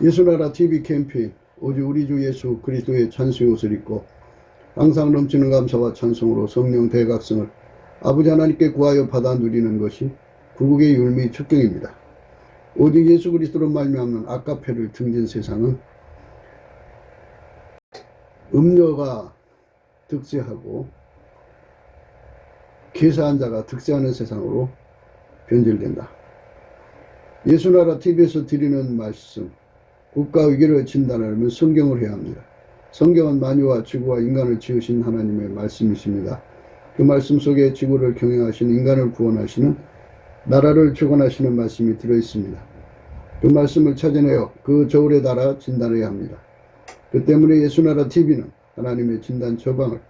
예수나라 TV 캠페인 오직 우리 주 예수 그리스도의 찬송의 옷을 입고 항상 넘치는 감사와 찬송으로 성령 대각성을 아버지 하나님께 구하여 받아 누리는 것이 구국의 율미 척경입니다. 오직 예수 그리스도로 말미암는 아까페를 등진 세상은 음녀가 득세하고 계사한 자가 득세하는 세상으로 변질된다. 예수나라 TV에서 드리는 말씀, 국가 위기를 진단하려면 성경을 해야 합니다. 성경은 만유와 지구와 인간을 지으신 하나님의 말씀이십니다. 그 말씀 속에 지구를 경영하시는, 인간을 구원하시는, 나라를 주관하시는 말씀이 들어있습니다. 그 말씀을 찾아내어 그 저울에 달아 진단해야 합니다. 그 때문에 예수나라 TV는 하나님의 진단 처방을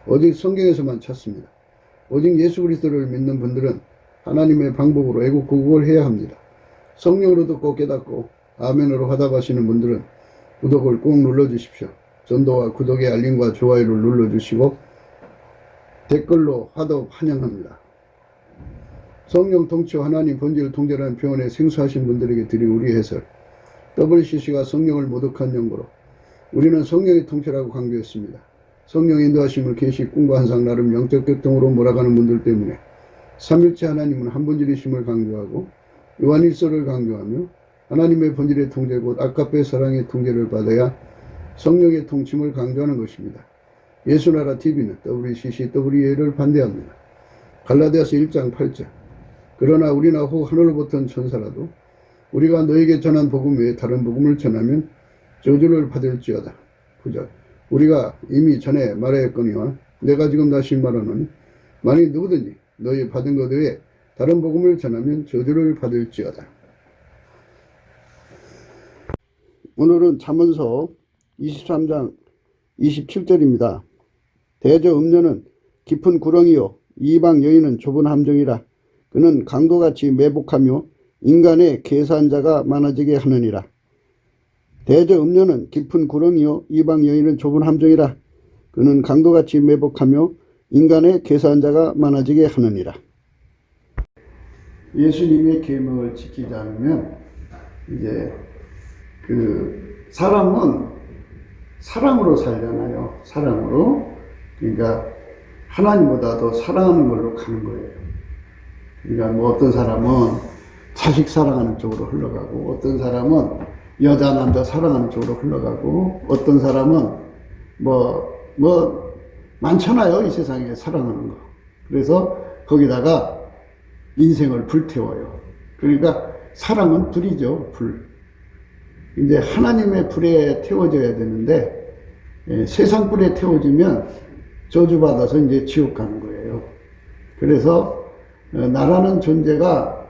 오직 성경에서만 찾습니다. 오직 예수 그리스도를 믿는 분들은 하나님의 방법으로 애국구국을 해야 합니다. 성령으로 듣고 깨닫고 아멘으로 화답하시는 분들은 구독을 꼭 눌러주십시오. 전도와 구독의 알림과 좋아요를 눌러주시고 댓글로 화답 환영합니다. 성령 통치 하나님 본질 통제라는 표현에 생소하신 분들에게 드린 우리 해설, WCC가 성령을 모독한 연고로 우리는 성령의 통치라고 강조했습니다. 성령 인도하심을 계시, 꿈과 환상, 나름 영적 교통으로 몰아가는 분들 때문에 삼일체 하나님은 한 본질이심을 강조하고 요한일서를 강조하며 하나님의 본질의 통제 곧 아까페 사랑의 통제를 받아야 성령의 통침을 강조하는 것입니다. 예수나라 TV는 WCC, WEA를 반대합니다. 갈라디아서 1장 8절 그러나 우리나 혹 하늘로부터 온 천사라도 우리가 너에게 전한 복음 외에 다른 복음을 전하면 저주를 받을지어다. 9절 우리가 이미 전에 말하였거니와 내가 지금 다시 말하노니 만일 누구든지 너희 받은 것 외에 다른 복음을 전하면 저주를 받을지어다. 오늘은 잠언서 23장 27절입니다. 대저 음녀는 깊은 구렁이요 이방 여인은 좁은 함정이라. 그는 강도같이 매복하며 인간의 계사한 자가 많아지게 하느니라. 대저 음녀는 깊은 구렁이요 이방 여인은 좁은 함정이라. 그는 강도같이 매복하며 인간의 계사한 자가 많아지게 하느니라. 예수님의 계명을 지키지 않으면 이제 사람은 사랑으로 살잖아요. 사랑으로. 그러니까 하나님보다 더 사랑하는 걸로 가는 거예요. 그러니까 뭐 어떤 사람은 자식 사랑하는 쪽으로 흘러가고, 어떤 사람은 여자 남자 사랑하는 쪽으로 흘러가고, 어떤 사람은 많잖아요. 이 세상에 사랑하는 거. 그래서 거기다가 인생을 불태워요. 그러니까 사랑은 불이죠. 불. 이제 하나님의 불에 태워져야 되는데 세상 불에 태워지면 저주받아서 이제 지옥 가는 거예요. 그래서 나라는 존재가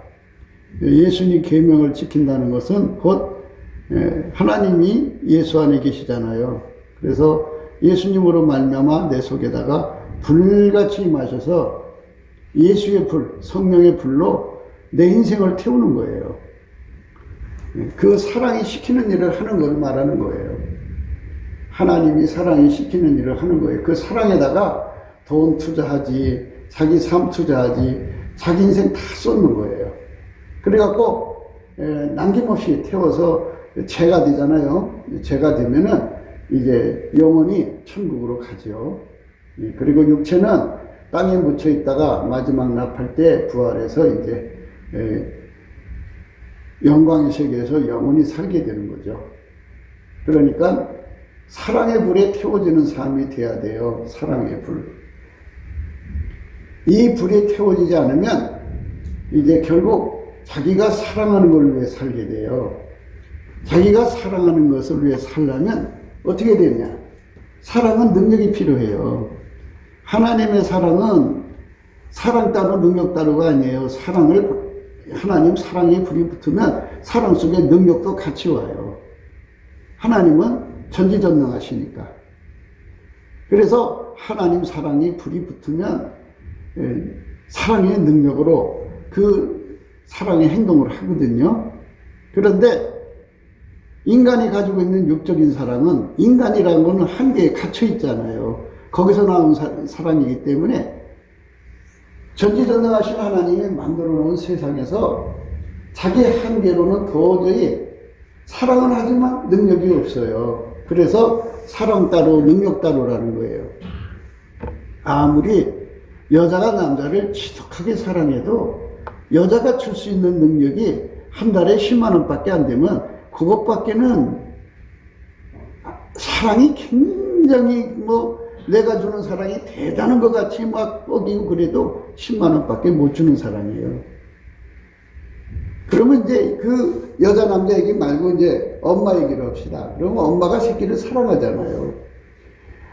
예수님 계명을 지킨다는 것은 곧 하나님이 예수 안에 계시잖아요. 그래서 예수님으로 말미암아 내 속에다가 불같이 임하셔서 예수의 불, 성령의 불로 내 인생을 태우는 거예요. 그 사랑이 시키는 일을 하는 걸 말하는 거예요. 하나님이 사랑이 시키는 일을 하는 거예요. 그 사랑에다가 돈 투자하지, 자기 삶 투자하지, 자기 인생 다 쏟는 거예요. 그래갖고 남김없이 태워서 죄가 되잖아요. 죄가 되면은 이제 영혼이 천국으로 가죠. 그리고 육체는 땅에 묻혀 있다가 마지막 납할 때 부활해서 이제 영광의 세계에서 영원히 살게 되는 거죠. 그러니까 사랑의 불에 태워지는 삶이 돼야 돼요. 사랑의 불. 이 불에 태워지지 않으면 이제 결국 자기가 사랑하는 걸 위해 살게 돼요. 자기가 사랑하는 것을 위해 살려면 어떻게 되냐? 사랑은 능력이 필요해요. 하나님의 사랑은 사랑 따로 능력 따로가 아니에요. 하나님 사랑에 불이 붙으면 사랑 속에 능력도 같이 와요. 하나님은 전지전능하시니까. 그래서 하나님 사랑에 불이 붙으면 사랑의 능력으로 그 사랑의 행동을 하거든요. 그런데 인간이 가지고 있는 육적인 사랑은 인간이라는 것은 한계에 갇혀 있잖아요. 거기서 나온 사랑이기 때문에 전지전능하신 하나님이 만들어 놓은 세상에서 자기 한계로는 도저히 사랑은 하지만 능력이 없어요. 그래서 사랑 따로 능력 따로라는 거예요. 아무리 여자가 남자를 지독하게 사랑해도 여자가 줄 수 있는 능력이 한 달에 10만 원밖에 안 되면 그것밖에는 사랑이 굉장히 내가 주는 사랑이 대단한 것 같이 막 뻐기고 그래도 10만 원밖에 못 주는 사랑이에요. 그러면 이제 그 여자 남자 얘기 말고 이제 엄마 얘기를 합시다. 그러면 엄마가 새끼를 사랑하잖아요.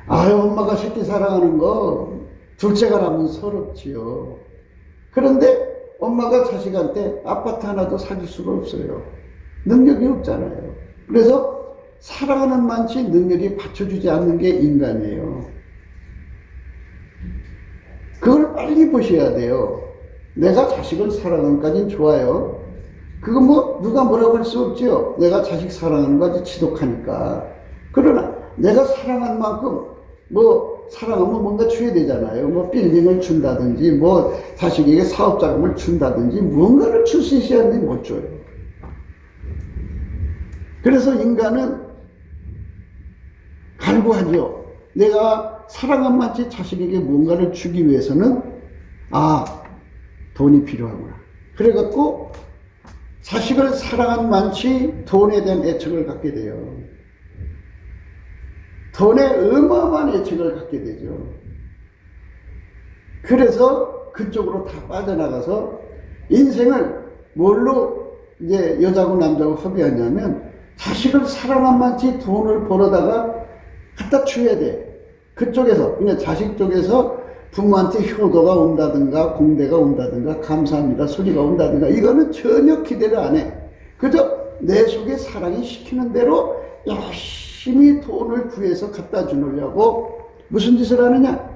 아유, 엄마가 새끼 사랑하는 거 둘째가 나면 서럽지요. 그런데 엄마가 자식한테 아파트 하나도 사줄 수가 없어요. 능력이 없잖아요. 그래서 사랑하는 만치 능력이 받쳐주지 않는 게 인간이에요. 그걸 빨리 보셔야 돼요. 내가 자식을 사랑하는 까지는 좋아요. 그거 누가 뭐라고 할 수 없죠. 내가 자식 사랑하는 거 아주 지독하니까. 그러나 내가 사랑한 만큼 사랑하면 뭔가 줘야 되잖아요. 빌딩을 준다든지, 자식에게 사업 자금을 준다든지, 뭔가를 줄 수 있어야 하는데 못 줘요. 그래서 인간은 갈구하죠. 내가 사랑한 만치 자식에게 뭔가를 주기 위해서는, 돈이 필요하구나. 그래갖고, 자식을 사랑한 만치 돈에 대한 애착을 갖게 돼요. 돈에 어마어마한 애착을 갖게 되죠. 그래서 그쪽으로 다 빠져나가서 인생을 뭘로 이제 여자고 남자고 합의하냐면 자식을 사랑한 만치 돈을 벌어다가 갖다 줘야 돼. 그쪽에서, 그냥 자식 쪽에서 부모한테 효도가 온다든가 공대가 온다든가 감사합니다 소리가 온다든가 이거는 전혀 기대를 안 해. 그저 내 속에 사랑이 시키는 대로 열심히 돈을 구해서 갖다 주려고 무슨 짓을 하느냐?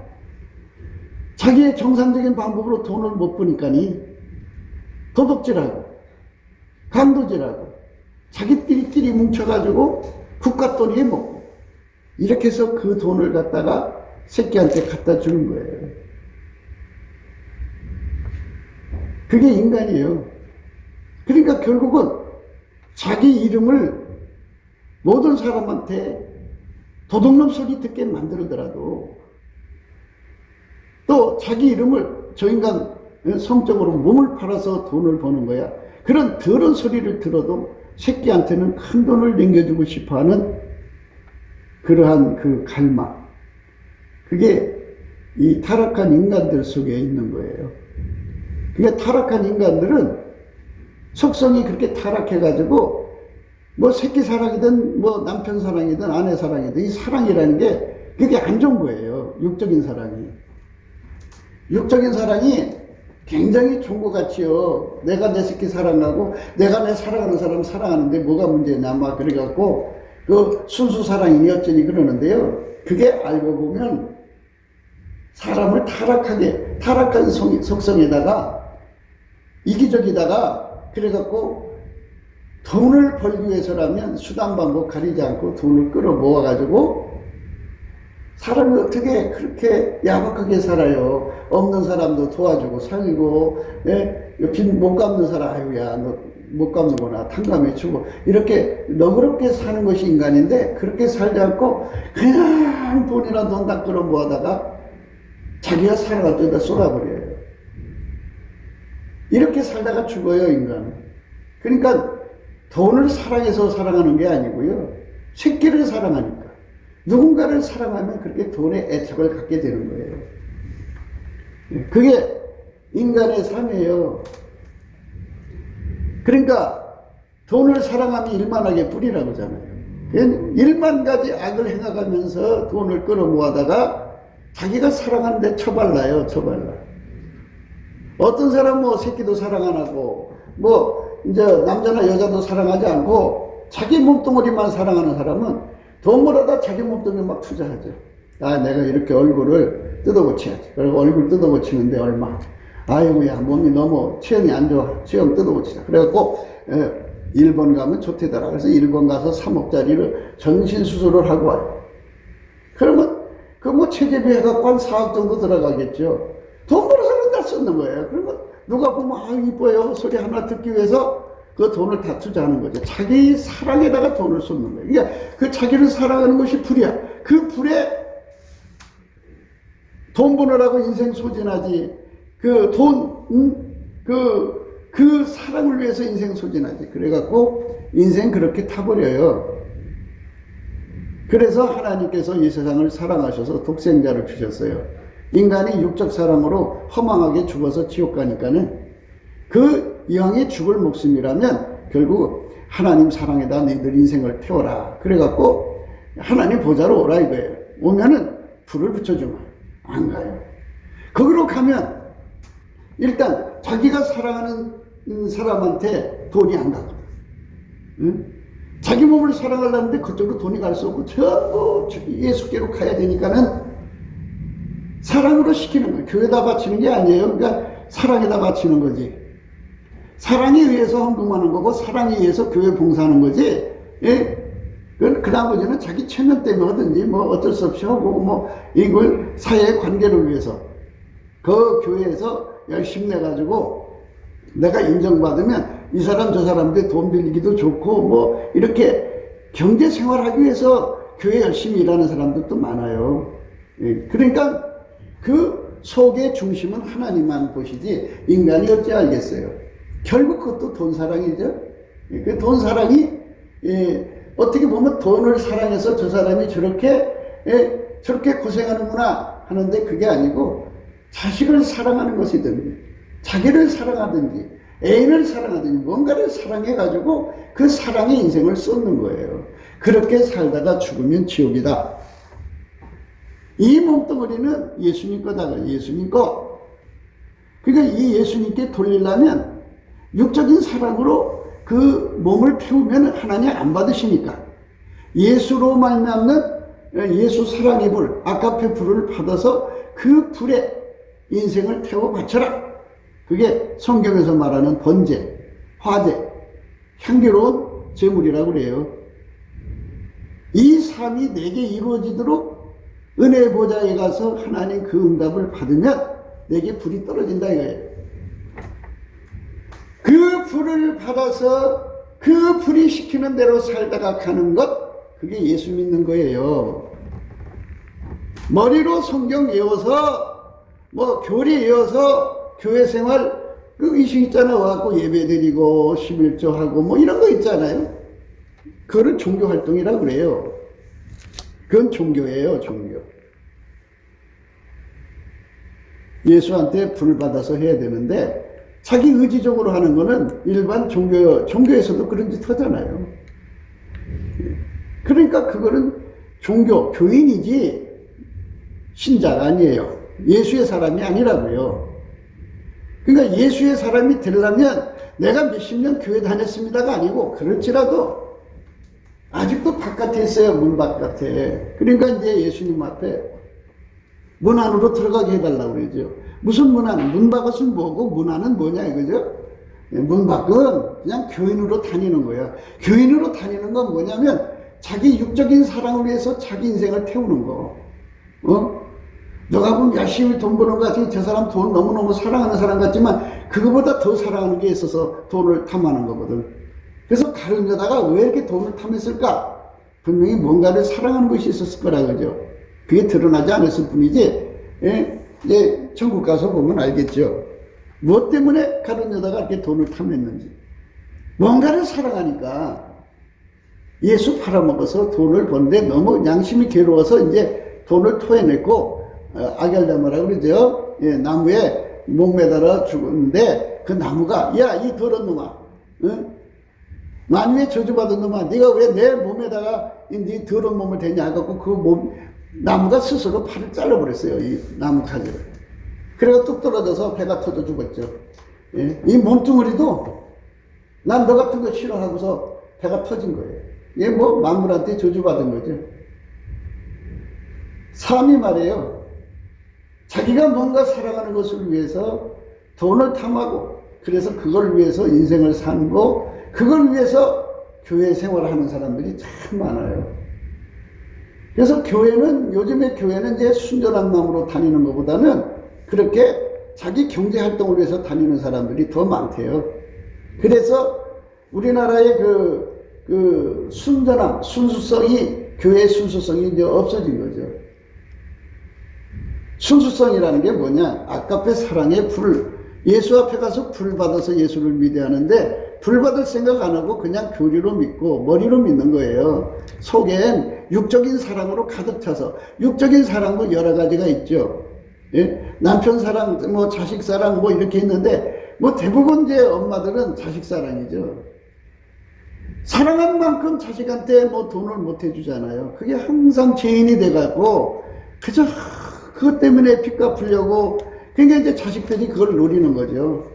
자기의 정상적인 방법으로 돈을 못 버니까니 도둑질하고 강도질하고 자기들끼리 뭉쳐가지고 국가돈 해먹고 이렇게 해서 그 돈을 갖다가 새끼한테 갖다 주는 거예요. 그게 인간이에요. 그러니까 결국은 자기 이름을 모든 사람한테 도둑놈 소리 듣게 만들더라도 또 자기 이름을 저 인간 성적으로 몸을 팔아서 돈을 버는 거야. 그런 더러운 소리를 들어도 새끼한테는 큰 돈을 남겨주고 싶어하는 그러한 그 갈망. 그게 이 타락한 인간들 속에 있는 거예요. 그러니까 타락한 인간들은 속성이 그렇게 타락해가지고 새끼 사랑이든 남편 사랑이든 아내 사랑이든 이 사랑이라는 게 그게 안 좋은 거예요. 육적인 사랑이. 육적인 사랑이 굉장히 좋은 것 같지요. 내가 내 새끼 사랑하고 내가 내 사랑하는 사람 사랑하는데 뭐가 문제냐 막 그래갖고 그 순수 사랑이니 어쩌니 그러는데요. 그게 알고 보면 사람을 타락한 속성에다가 이기적이다가 그래갖고 돈을 벌기 위해서라면 수단 방법 가리지 않고 돈을 끌어 모아가지고 사람이 어떻게 그렇게 야박하게 살아요. 없는 사람도 도와주고 살고, 빚 못 갚는 사람, 아유야, 너 못 갚는구나, 탕감해 주고, 이렇게 너그럽게 사는 것이 인간인데, 그렇게 살지 않고, 그냥 돈이나 돈 다 끌어 모아다가 자기가 살아갈 때다 쏟아버려요. 이렇게 살다가 죽어요, 인간은. 그러니까 돈을 사랑해서 사랑하는 게 아니고요. 새끼를 사랑하니까. 누군가를 사랑하면 그렇게 돈에 애착을 갖게 되는 거예요. 그게 인간의 삶이에요. 그러니까 돈을 사랑하면 일만하게 뿌리라고 하잖아요. 일만 가지 악을 행하면서 돈을 끌어 모아다가 자기가 사랑하는데 처발라요, 처발라. 어떤 사람은 새끼도 사랑 안 하고, 이제 남자나 여자도 사랑하지 않고, 자기 몸뚱어리만 사랑하는 사람은 돈 벌어다 자기 몸뚱어리 막 투자하죠. 내가 이렇게 얼굴을 뜯어고쳐야지. 그리고 얼굴 뜯어고치는데 얼마. 아이고야, 몸이 너무 체형이 안 좋아. 체형 뜯어고치자. 그래갖고, 일본 가면 좋대더라. 그래서 일본 가서 3억짜리를 전신 수술을 하고 와요. 그러면, 체재비 해갖고 한 4억 정도 들어가겠죠. 돈 벌어서는 다 쓰는 거예요. 그러면 누가 보면, 이뻐요. 소리 하나 듣기 위해서 그 돈을 다 투자하는 거죠. 자기 사랑에다가 돈을 쏟는 거예요. 그러니까 그 자기를 사랑하는 것이 불이야. 그 불에 돈 버느라고 인생 소진하지. 그 사랑을 위해서 인생 소진하지. 그래갖고 인생 그렇게 타버려요. 그래서 하나님께서 이 세상을 사랑하셔서 독생자를 주셨어요. 인간이 육적 사랑으로 허망하게 죽어서 지옥 가니까는 그 이왕에 죽을 목숨이라면 결국 하나님 사랑에다 너희들 인생을 태워라. 그래갖고 하나님 보좌로 오라 이거예요. 오면은 불을 붙여주면 안 가요. 거기로 가면 일단 자기가 사랑하는 사람한테 돈이 안 가거든. 응? 자기 몸을 사랑하려는데 그쪽으로 돈이 갈 수 없고 전부 예수께로 가야 되니까는 사랑으로 시키는 거예요. 교회에다 바치는 게 아니에요. 그러니까 사랑에다 바치는 거지. 사랑에 의해서 헌금하는 거고 사랑에 의해서 교회 봉사하는 거지. 예? 그 나머지는 자기 체면 때문에 하든지 뭐 어쩔 수 없이 하고 뭐 이걸 사회의 관계를 위해서 그 교회에서 열심히 내가지고 내가 인정받으면 이 사람 저 사람한테 돈 빌리기도 좋고 뭐 이렇게 경제 생활하기 위해서 교회 열심히 일하는 사람들도 많아요. 예. 그러니까 그 속의 중심은 하나님만 보시지 인간이 어찌 알겠어요. 결국 그것도 돈 사랑이죠. 예. 그 돈 사랑이 어떻게 보면 돈을 사랑해서 저 사람이 저렇게 고생하는구나 하는데 그게 아니고 자식을 사랑하는 것이든지 자기를 사랑하든지 애인을 사랑하든지 뭔가를 사랑해가지고 그 사랑에 인생을 쏟는 거예요. 그렇게 살다가 죽으면 지옥이다. 이 몸뚱어리는 예수님 거다가 예수님 거. 그러니까 이 예수님께 돌리려면 육적인 사랑으로 그 몸을 태우면 하나님 안 받으시니까 예수로 말미암는 예수 사랑의 불, 아가페 불을 받아서 그 불에 인생을 태워 바쳐라. 그게 성경에서 말하는 번제, 화제, 향기로운 제물이라고 그래요. 이 삶이 내게 이루어지도록 은혜의 보좌에 가서 하나님 그 응답을 받으면 내게 불이 떨어진다 이거예요. 그 불을 받아서 그 불이 시키는 대로 살다가 가는 것, 그게 예수 믿는 거예요. 머리로 성경 외워서 뭐 교리 외워서 교회 생활 그 의식 있잖아. 와갖고 예배 드리고 11조 하고 뭐 이런 거 있잖아요. 그거를 종교 활동이라고 그래요. 그건 종교예요. 종교. 예수한테 불 받아서 해야 되는데 자기 의지적으로 하는 거는 일반 종교에서도 그런 짓 하잖아요. 그러니까 그거는 종교, 교인이지 신자가 아니에요. 예수의 사람이 아니라고요. 그러니까 예수의 사람이 되려면 내가 몇십 년 교회 다녔습니다가 아니고 그럴지라도 아직도 바깥에 있어요. 문 바깥에. 그러니까 이제 예수님 앞에 문 안으로 들어가게 해달라고 그러죠. 무슨 문 안? 문 밖은 뭐고 문 안은 뭐냐 이거죠. 문 밖은 그냥 교인으로 다니는 거야. 교인으로 다니는 건 뭐냐면 자기 육적인 사랑을 위해서 자기 인생을 태우는 거. 너가 보면 열심히 돈 버는 것 같으면 저 사람 돈 너무너무 사랑하는 사람 같지만 그거보다 더 사랑하는 게 있어서 돈을 탐하는 거거든. 그래서 다른 여자가 왜 이렇게 돈을 탐했을까? 분명히 뭔가를 사랑하는 것이 있었을 거라 그죠. 그게 드러나지 않았을 뿐이지. 이제 천국 가서 보면 알겠죠. 무엇 때문에 다른 여자가 이렇게 돈을 탐했는지. 뭔가를 사랑하니까 예수 팔아먹어서 돈을 버는데 너무 양심이 괴로워서 이제 돈을 토해냈고 아겔다마라고 그러죠. 예, 나무에 목 매달아 죽었는데 그 나무가 야 이 더러운 놈아, 만유에 저주받은 놈아, 네가 왜 내 몸에다가 네 더러운 몸을 대냐 하고 그 나무가 스스로 팔을 잘라버렸어요. 이 나무 가지를. 그래가 뚝 떨어져서 배가 터져 죽었죠. 예, 이 몸뚱어리도 난 너 같은 거 싫어하고서 배가 터진 거예요. 이게 뭐 만물한테 저주받은 거죠. 사람이 말이에요. 자기가 뭔가 살아가는 것을 위해서 돈을 탐하고 그래서 그걸 위해서 인생을 사고 그걸 위해서 교회 생활을 하는 사람들이 참 많아요. 그래서 요즘에 교회는 이제 순전한 마음으로 다니는 것보다는 그렇게 자기 경제 활동을 위해서 다니는 사람들이 더 많대요. 그래서 우리나라의 그 순전함, 순수성이, 교회의 순수성이 이제 없어진 거죠. 순수성이라는 게 뭐냐? 아까페 사랑의 불. 예수 앞에 가서 불 받아서 예수를 믿어야 하는데, 불 받을 생각 안 하고 그냥 교리로 믿고 머리로 믿는 거예요. 속엔 육적인 사랑으로 가득 차서, 육적인 사랑도 여러 가지가 있죠. 예? 남편 사랑, 뭐 자식 사랑, 뭐 이렇게 있는데, 뭐 대부분 이제 엄마들은 자식 사랑이죠. 사랑한 만큼 자식한테 뭐 돈을 못 해주잖아요. 그게 항상 죄인이 돼갖고, 그저 그것 때문에 빚 갚으려고, 그러니까 이제 자식들이 그걸 노리는 거죠.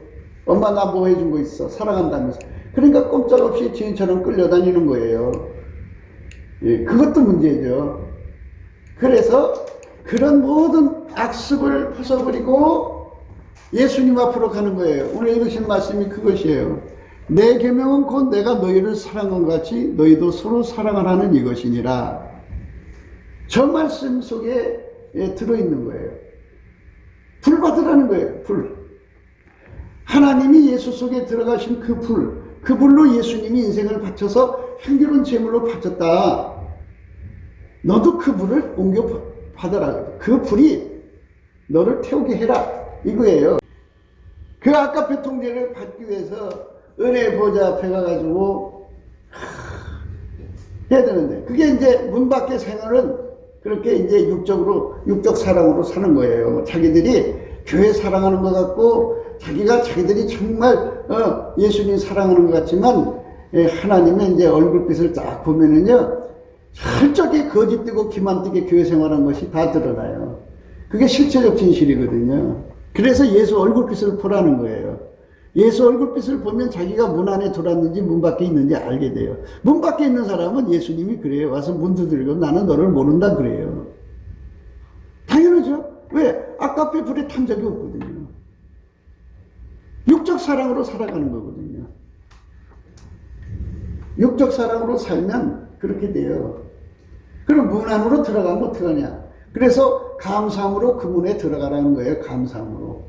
엄마 나 뭐 해준 거 있어. 사랑한다면서. 그러니까 꼼짝없이 죄인처럼 끌려다니는 거예요. 예, 그것도 문제죠. 그래서 그런 모든 악습을 벗어버리고 예수님 앞으로 가는 거예요. 오늘 읽으신 말씀이 그것이에요. 내 계명은 곧 내가 너희를 사랑한 것 같이 너희도 서로 사랑하라는 이것이니라. 저 말씀 속에 들어있는 거예요. 불 받으라는 거예요. 불. 하나님이 예수 속에 들어가신 그 불, 그 불로 예수님이 인생을 바쳐서 향기로운 제물로 바쳤다. 너도 그 불을 옮겨 받아라. 그 불이 너를 태우게 해라. 이거예요. 그 아까페 통제를 받기 위해서 은혜 보좌 앞에 가가지고 해야 되는데, 그게 이제 문 밖의 생활은 그렇게 이제 육적 사랑으로 사는 거예요. 자기들이 교회 사랑하는 것 같고, 자기들이 정말 예수님 사랑하는 것 같지만, 하나님의 이제 얼굴빛을 딱 보면은요, 철저하게 거짓되고 기만되게 교회 생활한 것이 다 드러나요. 그게 실체적 진실이거든요. 그래서 예수 얼굴빛을 보라는 거예요. 예수 얼굴빛을 보면 자기가 문 안에 들어왔는지 문 밖에 있는지 알게 돼요. 문 밖에 있는 사람은 예수님이 그래요. 와서 문 두드리고 나는 너를 모른다 그래요. 당연하죠. 왜? 아까페 불에 탄 적이 없거든요. 육적 사랑으로 살아가는 거거든요. 육적 사랑으로 살면 그렇게 돼요. 그럼 문 안으로 들어가면 어떻게 하냐? 그래서 감사함으로 그 문에 들어가라는 거예요. 감사함으로.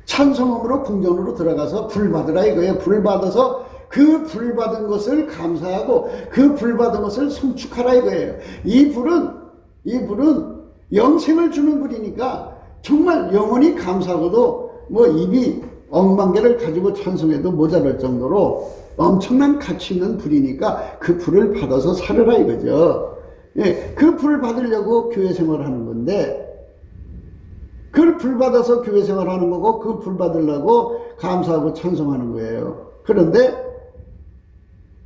찬송함으로 궁전으로 들어가서 불 받으라 이거예요. 불 받아서 그 불 받은 것을 감사하고 그 불 받은 것을 성축하라 이거예요. 이 불은 영생을 주는 불이니까 정말 영원히 감사하고도 뭐 입이 억만 개를 가지고 찬송해도 모자랄 정도로 엄청난 가치 있는 불이니까 그 불을 받아서 살으라 이거죠. 예, 그 불을 받으려고 교회 생활을 하는 건데, 그걸 불 받아서 교회 생활하는 거고, 그 불 받으려고 감사하고 찬송하는 거예요. 그런데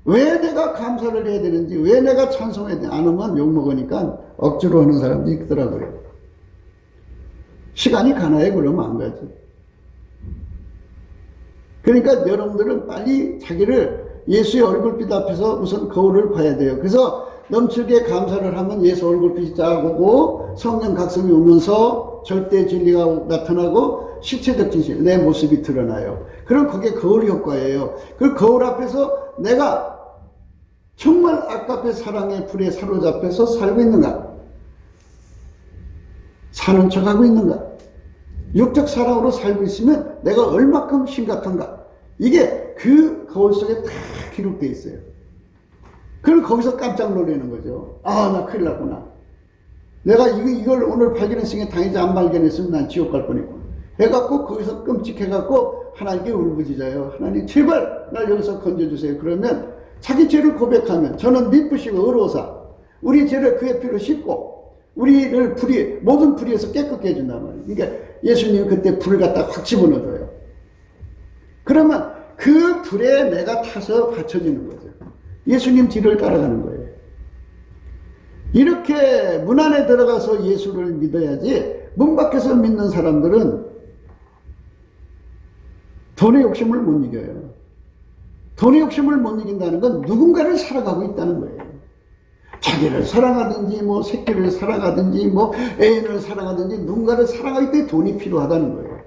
왜 내가 감사를 해야 되는지, 왜 내가 찬송해야 되는지 안 하면 욕먹으니까 억지로 하는 사람도 있더라고요. 시간이 가나요? 그러면 안 가지. 그러니까 여러분들은 빨리 자기를 예수의 얼굴빛 앞에서 우선 거울을 봐야 돼요. 그래서 넘치게 감사를 하면 예수 얼굴빛이 쫙 오고 성령 각성이 오면서 절대 진리가 나타나고 실체적 진실, 내 모습이 드러나요. 그럼 그게 거울 효과예요. 그 거울 앞에서 내가 정말 아까페 사랑의 불에 사로잡혀서 살고 있는가? 사는 척하고 있는가? 육적 사랑으로 살고 있으면 내가 얼마큼 심각한가? 이게 그 거울 속에 다 기록되어 있어요. 그럼 거기서 깜짝 놀라는 거죠. 아, 나 큰일 났구나. 내가 이걸 오늘 발견했으니 당연히 안 발견했으면 난 지옥 갈 뻔했구나. 해갖고 거기서 끔찍해갖고 하나님께 울부짖어요. 하나님 제발 날 여기서 건져주세요. 그러면 자기 죄를 고백하면 저는 미쁘시고 의로우사 우리 죄를 그의 피로 씻고 우리를 모든 불의에서 깨끗게 해준단 말이에요. 그러니까 예수님이 그때 불을 갖다 확 집어넣어줘요. 그러면 그 불에 내가 타서 받쳐지는 거죠. 예수님 뒤를 따라가는 거예요. 이렇게 문 안에 들어가서 예수를 믿어야지, 문 밖에서 믿는 사람들은 돈의 욕심을 못 이겨요. 돈의 욕심을 못 이긴다는 건 누군가를 사랑하고 있다는 거예요. 자기를 사랑하든지 뭐 새끼를 사랑하든지 뭐 애인을 사랑하든지 누군가를 사랑하기 때문에 돈이 필요하다는 거예요.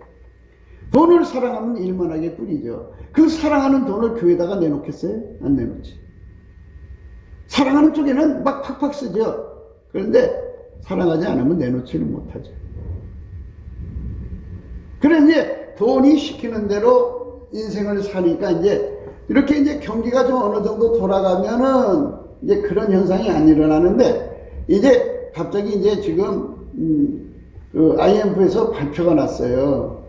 돈을 사랑하면 일만하게 뿐이죠. 그 사랑하는 돈을 교회에다가 내놓겠어요? 안 내놓지. 사랑하는 쪽에는 막 팍팍 쓰죠. 그런데 사랑하지 않으면 내놓지를 못하죠. 그래 이제 돈이 시키는 대로 인생을 사니까 이제 이렇게 이제 경기가 좀 어느 정도 돌아가면은 이제 그런 현상이 안 일어나는데, 이제 갑자기 이제 지금 그 IMF에서 발표가 났어요.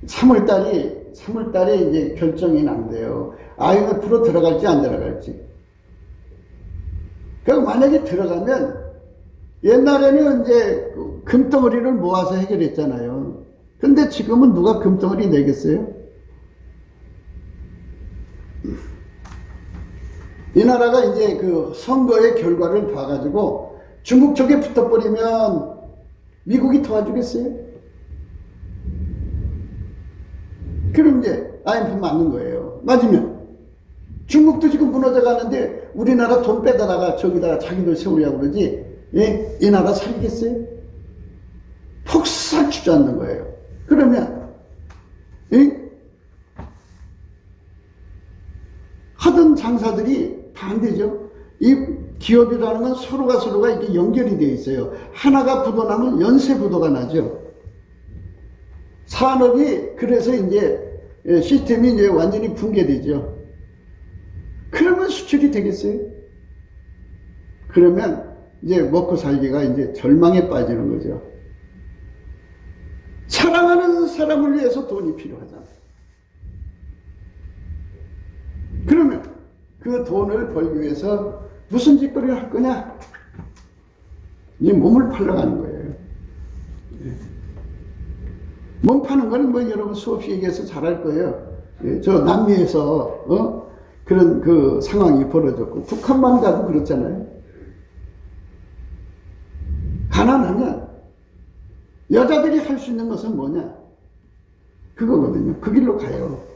3월달에 이제 결정이 난대요. IMF로 들어갈지 안 들어갈지. 그럼 만약에 들어가면, 옛날에는 이제 금덩어리를 모아서 해결했잖아요. 근데 지금은 누가 금덩어리 내겠어요? 이 나라가 이제 그 선거의 결과를 봐가지고 중국 쪽에 붙어버리면 미국이 도와주겠어요? 그럼 이제 IMF 맞는 거예요. 맞으면 중국도 지금 무너져 가는데 우리나라 돈 빼다가 저기다가 자기들 세우려고 그러지, 예? 이 나라 살겠어요? 폭삭 주저앉는 거예요. 그러면 예? 하던 장사들이 반대죠. 이 기업이라는 건 서로가 이렇게 연결이 되어 있어요. 하나가 부도나면 연쇄 부도가 나죠. 산업이 그래서 이제 시스템이 이제 완전히 붕괴되죠. 그러면 수출이 되겠어요? 그러면 이제 먹고 살기가 이제 절망에 빠지는 거죠. 사랑하는 사람을 위해서 돈이 필요하잖아요. 그러면 그 돈을 벌기 위해서 무슨 짓거리를 할 거냐? 이 몸을 팔러가는 거예요. 몸 파는 거는 뭐 여러분 수없이 얘기해서 잘 알 거예요. 저 남미에서 그런 그 상황이 벌어졌고, 북한만 가도 그렇잖아요. 가난하면 여자들이 할 수 있는 것은 뭐냐? 그거거든요. 그 길로 가요.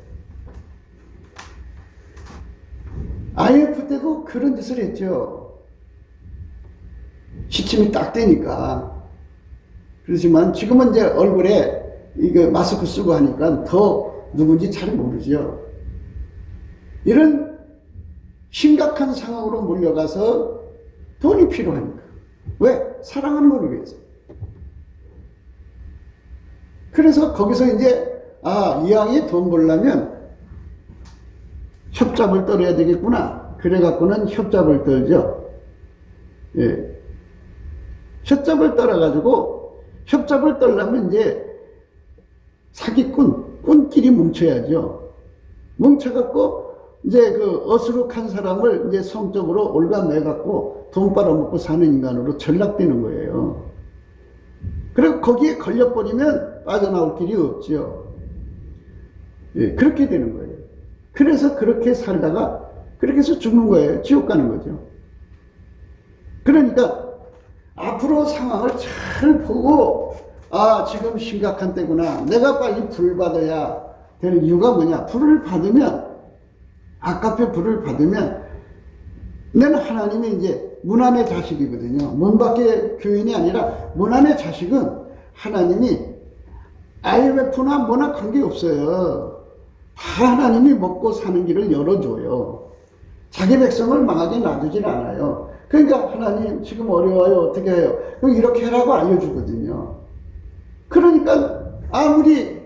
IMF 때도 그런 짓을 했죠. 시침이 딱 되니까. 그렇지만 지금은 이제 얼굴에 이거 마스크 쓰고 하니까 더 누군지 잘 모르죠. 이런 심각한 상황으로 몰려가서 돈이 필요하니까. 왜? 사랑하는 걸 위해서. 그래서 거기서 이제 이왕에 돈 벌려면 협잡을 떨어야 되겠구나. 그래갖고는 협잡을 떨죠. 예. 협잡을 떨어가지고, 협잡을 떨려면 이제 꾼끼리 뭉쳐야죠. 뭉쳐갖고, 이제 그 어수룩한 사람을 이제 성적으로 올가매갖고 돈 빨아먹고 사는 인간으로 전락되는 거예요. 그리고 거기에 걸려버리면 빠져나올 길이 없죠. 예, 그렇게 되는 거예요. 그래서 그렇게 살다가 그렇게 해서 죽는 거예요. 지옥 가는 거죠. 그러니까 앞으로 상황을 잘 보고, 지금 심각한 때구나. 내가 빨리 불 받아야 될 이유가 뭐냐. 불을 받으면, 아까페 불을 받으면, 나는 하나님의 이제 문안의 자식이거든요. 문 밖의 교인이 아니라 문안의 자식은 하나님이 IMF나 뭐나 관계없어요. 다 하나님이 먹고 사는 길을 열어줘요. 자기 백성을 망하게 놔두질 않아요. 그러니까 하나님 지금 어려워요. 어떻게 해요? 그럼 이렇게 하라고 알려주거든요. 그러니까 아무리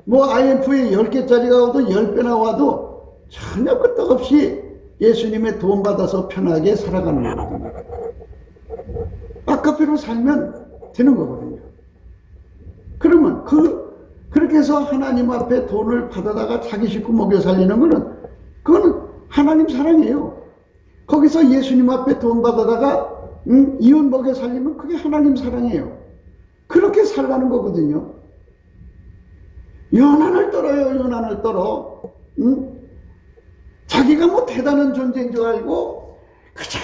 뭐 IMF에 10개짜리가 와도 10배나 와도 전혀 끄떡없이 예수님의 도움 받아서 편하게 살아가는 거거든요. 아까페로 살면 되는 거거든요. 그러면 그렇게 해서 하나님 앞에 돈을 받아다가 자기 식구 먹여 살리는 거는, 그거는 하나님 사랑이에요. 거기서 예수님 앞에 돈 받아다가 이웃 먹여 살리면 그게 하나님 사랑이에요. 그렇게 살라는 거거든요. 연한을 떨어요. 연한을 떨어. 자기가 뭐 대단한 존재인 줄 알고 그저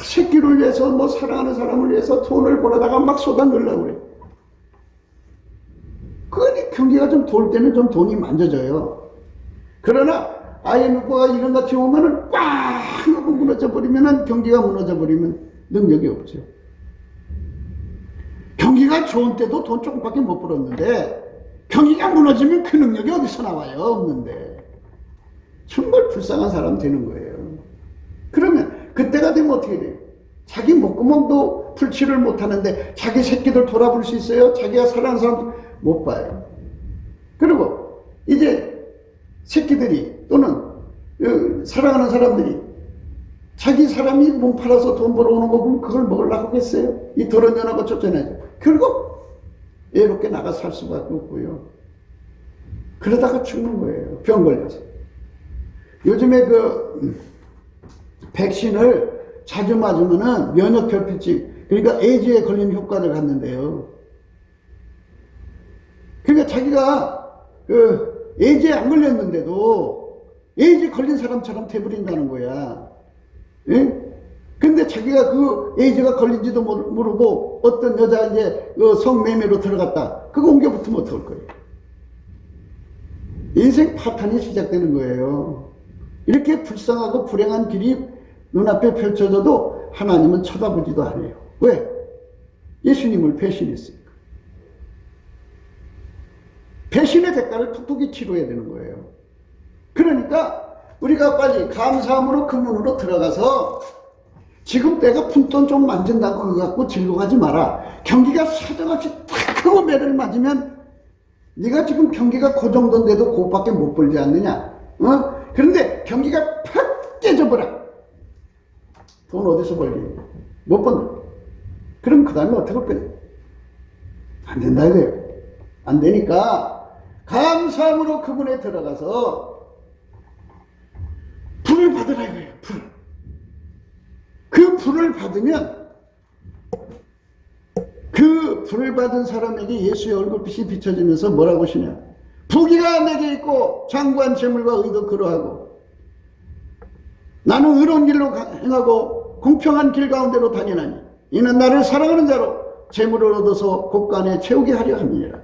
새끼를 위해서, 뭐 사랑하는 사람을 위해서 돈을 벌어다가 막 쏟아내려고 그래. 그거니 경기가 좀 돌 때는 좀 돈이 만져져요. 그러나 IMF가 이런 같이 오면은 꽉 하고 무너져 버리면은, 경기가 무너져 버리면 능력이 없죠. 경기가 좋은 때도 돈 조금밖에 못 벌었는데 경기가 무너지면 그 능력이 어디서 나와요? 없는데. 정말 불쌍한 사람 되는 거예요. 그러면 그때가 되면 어떻게 돼요? 자기 목구멍도 풀칠을 못하는데 자기 새끼들 돌아볼 수 있어요? 자기가 사랑하는 사람 못 봐요. 그리고 이제 새끼들이 또는 사랑하는 사람들이 자기 사람이 몸 팔아서 돈 벌어오는 거 보면 그걸 먹으려고 하겠어요? 이 더러운 연하고 쫓아내죠. 결국 외롭게 나가 살 수밖에 없고요. 그러다가 죽는 거예요. 병 걸려서. 요즘에 백신을 자주 맞으면은 면역 결핍증, 그러니까 에이즈에 걸린 효과를 갖는데요. 그러니까 자기가 에이즈에 안 걸렸는데도 에이즈 걸린 사람처럼 돼버린다는 거야. 예? 근데 자기가 에이즈가 걸린지도 모르고 어떤 여자 이제 성매매로 들어갔다. 그거 옮겨붙으면 어떡할 거예요? 인생 파탄이 시작되는 거예요. 이렇게 불쌍하고 불행한 길이 눈앞에 펼쳐져도 하나님은 쳐다보지도 않아요. 왜? 예수님을 배신했으니까. 배신의 대가를 톡톡히 치러야 되는 거예요. 그러니까 우리가 빨리 감사함으로 그 문으로 들어가서 지금 내가 푼돈 좀 만진다고 그거 갖고 즐거워하지 마라. 경기가 사정없이 탁 하고 매를 맞으면 네가 지금 경기가 그 정도인데도 그것밖에 못 벌지 않느냐. 그런데 경기가 팍 깨져버려. 돈 어디서 벌리? 못 번다. 그럼 그 다음에 어떻게 할 거냐? 안 된다 이거예요. 안 되니까 감사함으로 그분에 들어가서 불을 받으라 이거예요. 불. 그 불을 받으면 그 불을 받은 사람에게 예수의 얼굴빛이 비춰지면서 뭐라고 하시냐? 부귀가 내게 있고 장구한 재물과 의도 그러하고 나는 의로운 길로 행하고 공평한 길 가운데로 다니나니 이는 나를 사랑하는 자로 재물을 얻어서 곳간에 채우게 하려 함이니라.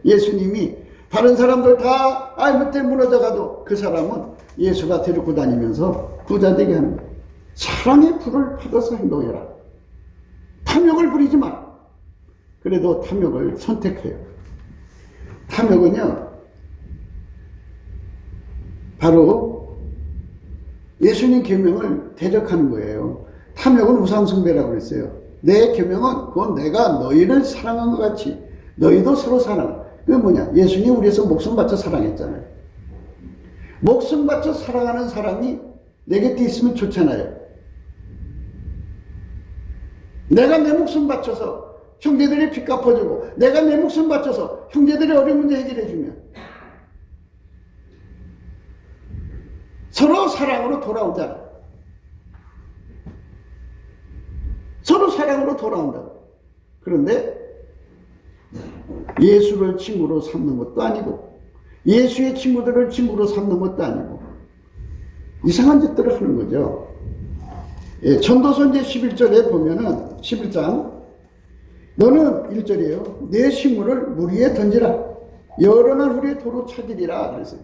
예수님이 다른 사람들 다 밑에 무너져가도 그 사람은 예수가 데리고 다니면서 부자 되게 하는 거예요. 사랑의 불을 받아서 행동해라. 탐욕을 부리지 마라. 그래도 탐욕을 선택해요. 탐욕은요, 바로 예수님 계명을 대적하는 거예요. 탐욕은 우상숭배라고 그랬어요. 내 계명은 그건 내가 너희를 사랑한 것 같이 너희도 서로 사랑하라. 그게 뭐냐? 예수님 우리에서 목숨 바쳐 사랑했잖아요. 목숨 바쳐 사랑하는 사람이 내 곁에 있으면 좋잖아요. 내가 내 목숨 바쳐서 형제들이 빚 갚아주고 내가 내 목숨 바쳐서 형제들의 어려운 문제 해결해주면 서로 사랑으로 돌아오잖아. 서로 사랑으로 돌아온다고. 그런데 예수를 친구로 삼는 것도 아니고 예수의 친구들을 친구로 삼는 것도 아니고 이상한 짓들을 하는 거죠. 전도서 이제 11절에 보면은 11장 너는 1절이에요. 내 식물을 물 위에 던지라. 여러 날 후에 도로 찾으리라 그랬어요.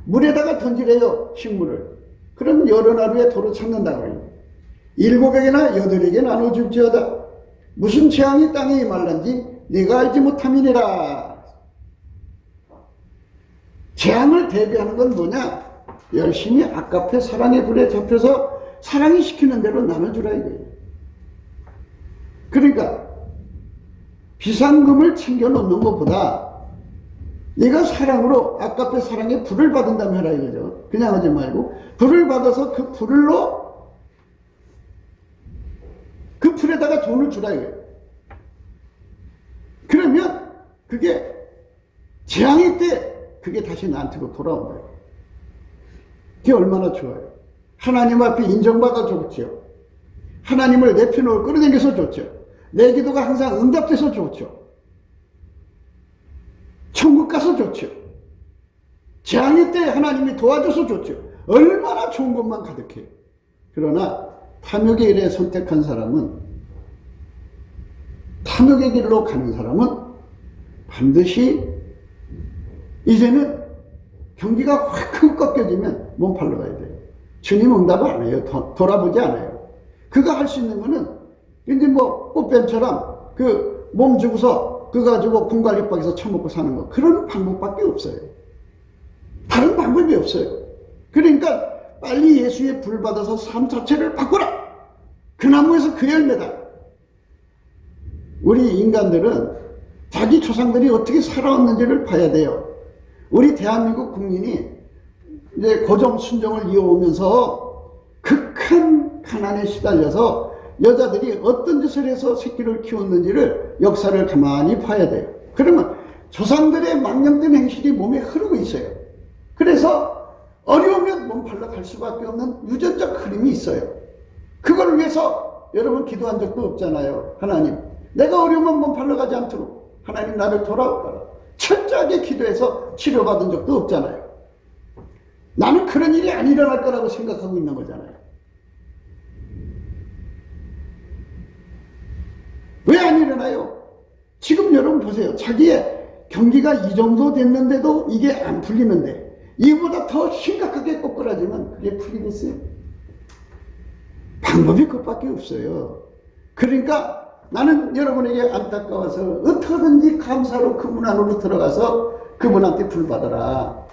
물에다가 던지래요, 식물을. 그럼 여러 날 후에 도로 찾는다고 해요. 7에게나 8에게 나눠줄지어다. 무슨 재앙이 땅에 임할는지 네가 알지 못함이니라. 재앙을 대비하는 건 뭐냐? 열심히 아깝게 사랑의 불에 잡혀서 사랑이 시키는 대로 나눠주라 이거예요. 그러니까 비상금을 챙겨 놓는 것보다 네가 사랑으로 아깝게 사랑의 불을 받은다면 해라 이거죠. 그냥 하지 말고 불을 받아서 그 불로 그 불에다가 돈을 주라 이거예요. 그러면 그게 재앙일 때 그게 다시 나한테로 돌아온다. 그게 얼마나 좋아요. 하나님 앞에 인정받아 좋죠. 하나님을 내 편으로 끌어당겨서 좋죠. 내 기도가 항상 응답돼서 좋죠. 천국 가서 좋죠. 재앙일 때 하나님이 도와줘서 좋죠. 얼마나 좋은 것만 가득해요. 그러나 탐욕의 일에 선택한 사람은, 탐욕의 길로 가는 사람은 반드시 이제는 경기가 확 꺾여지면 몸 팔러 가야 돼요. 주님 응답을 안 해요. 돌아보지 않아요. 그가 할 수 있는 거는 이제 뭐 꽃뱀처럼 그 몸 주고서 그거 가지고 공갈육박에서 처먹고 사는 거, 그런 방법밖에 없어요. 다른 방법이 없어요. 그러니까 빨리 예수의 불 받아서 삶 자체를 바꾸라. 그 나무에서 그 열매다. 우리 인간들은 자기 조상들이 어떻게 살아왔는지를 봐야 돼요. 우리 대한민국 국민이 이제 고정 순종을 이어오면서 극한 가난에 시달려서 여자들이 어떤 짓을 해서 새끼를 키웠는지를 역사를 가만히 봐야 돼요. 그러면 조상들의 망령된 행실이 몸에 흐르고 있어요. 그래서 어려우면 몸팔러 갈 수밖에 없는 유전적 흐름이 있어요. 그걸 위해서 여러분 기도한 적도 없잖아요. 하나님, 내가 어려우면 몸팔러 가지 않도록 하나님 나를 돌아오라. 철저하게 기도해서 치료받은 적도 없잖아요. 나는 그런 일이 안 일어날 거라고 생각하고 있는 거잖아요. 왜 안 일어나요? 지금 여러분 보세요. 자기의 경기가 이 정도 됐는데도 이게 안 풀리는데 이보다 더 심각하게 꼬꾸라지면 그게 풀리겠어요? 방법이 그것밖에 없어요. 그러니까 나는 여러분에게 안타까워서 어떻게든지 감사로 그분 안으로 들어가서 그분한테 불 받아라.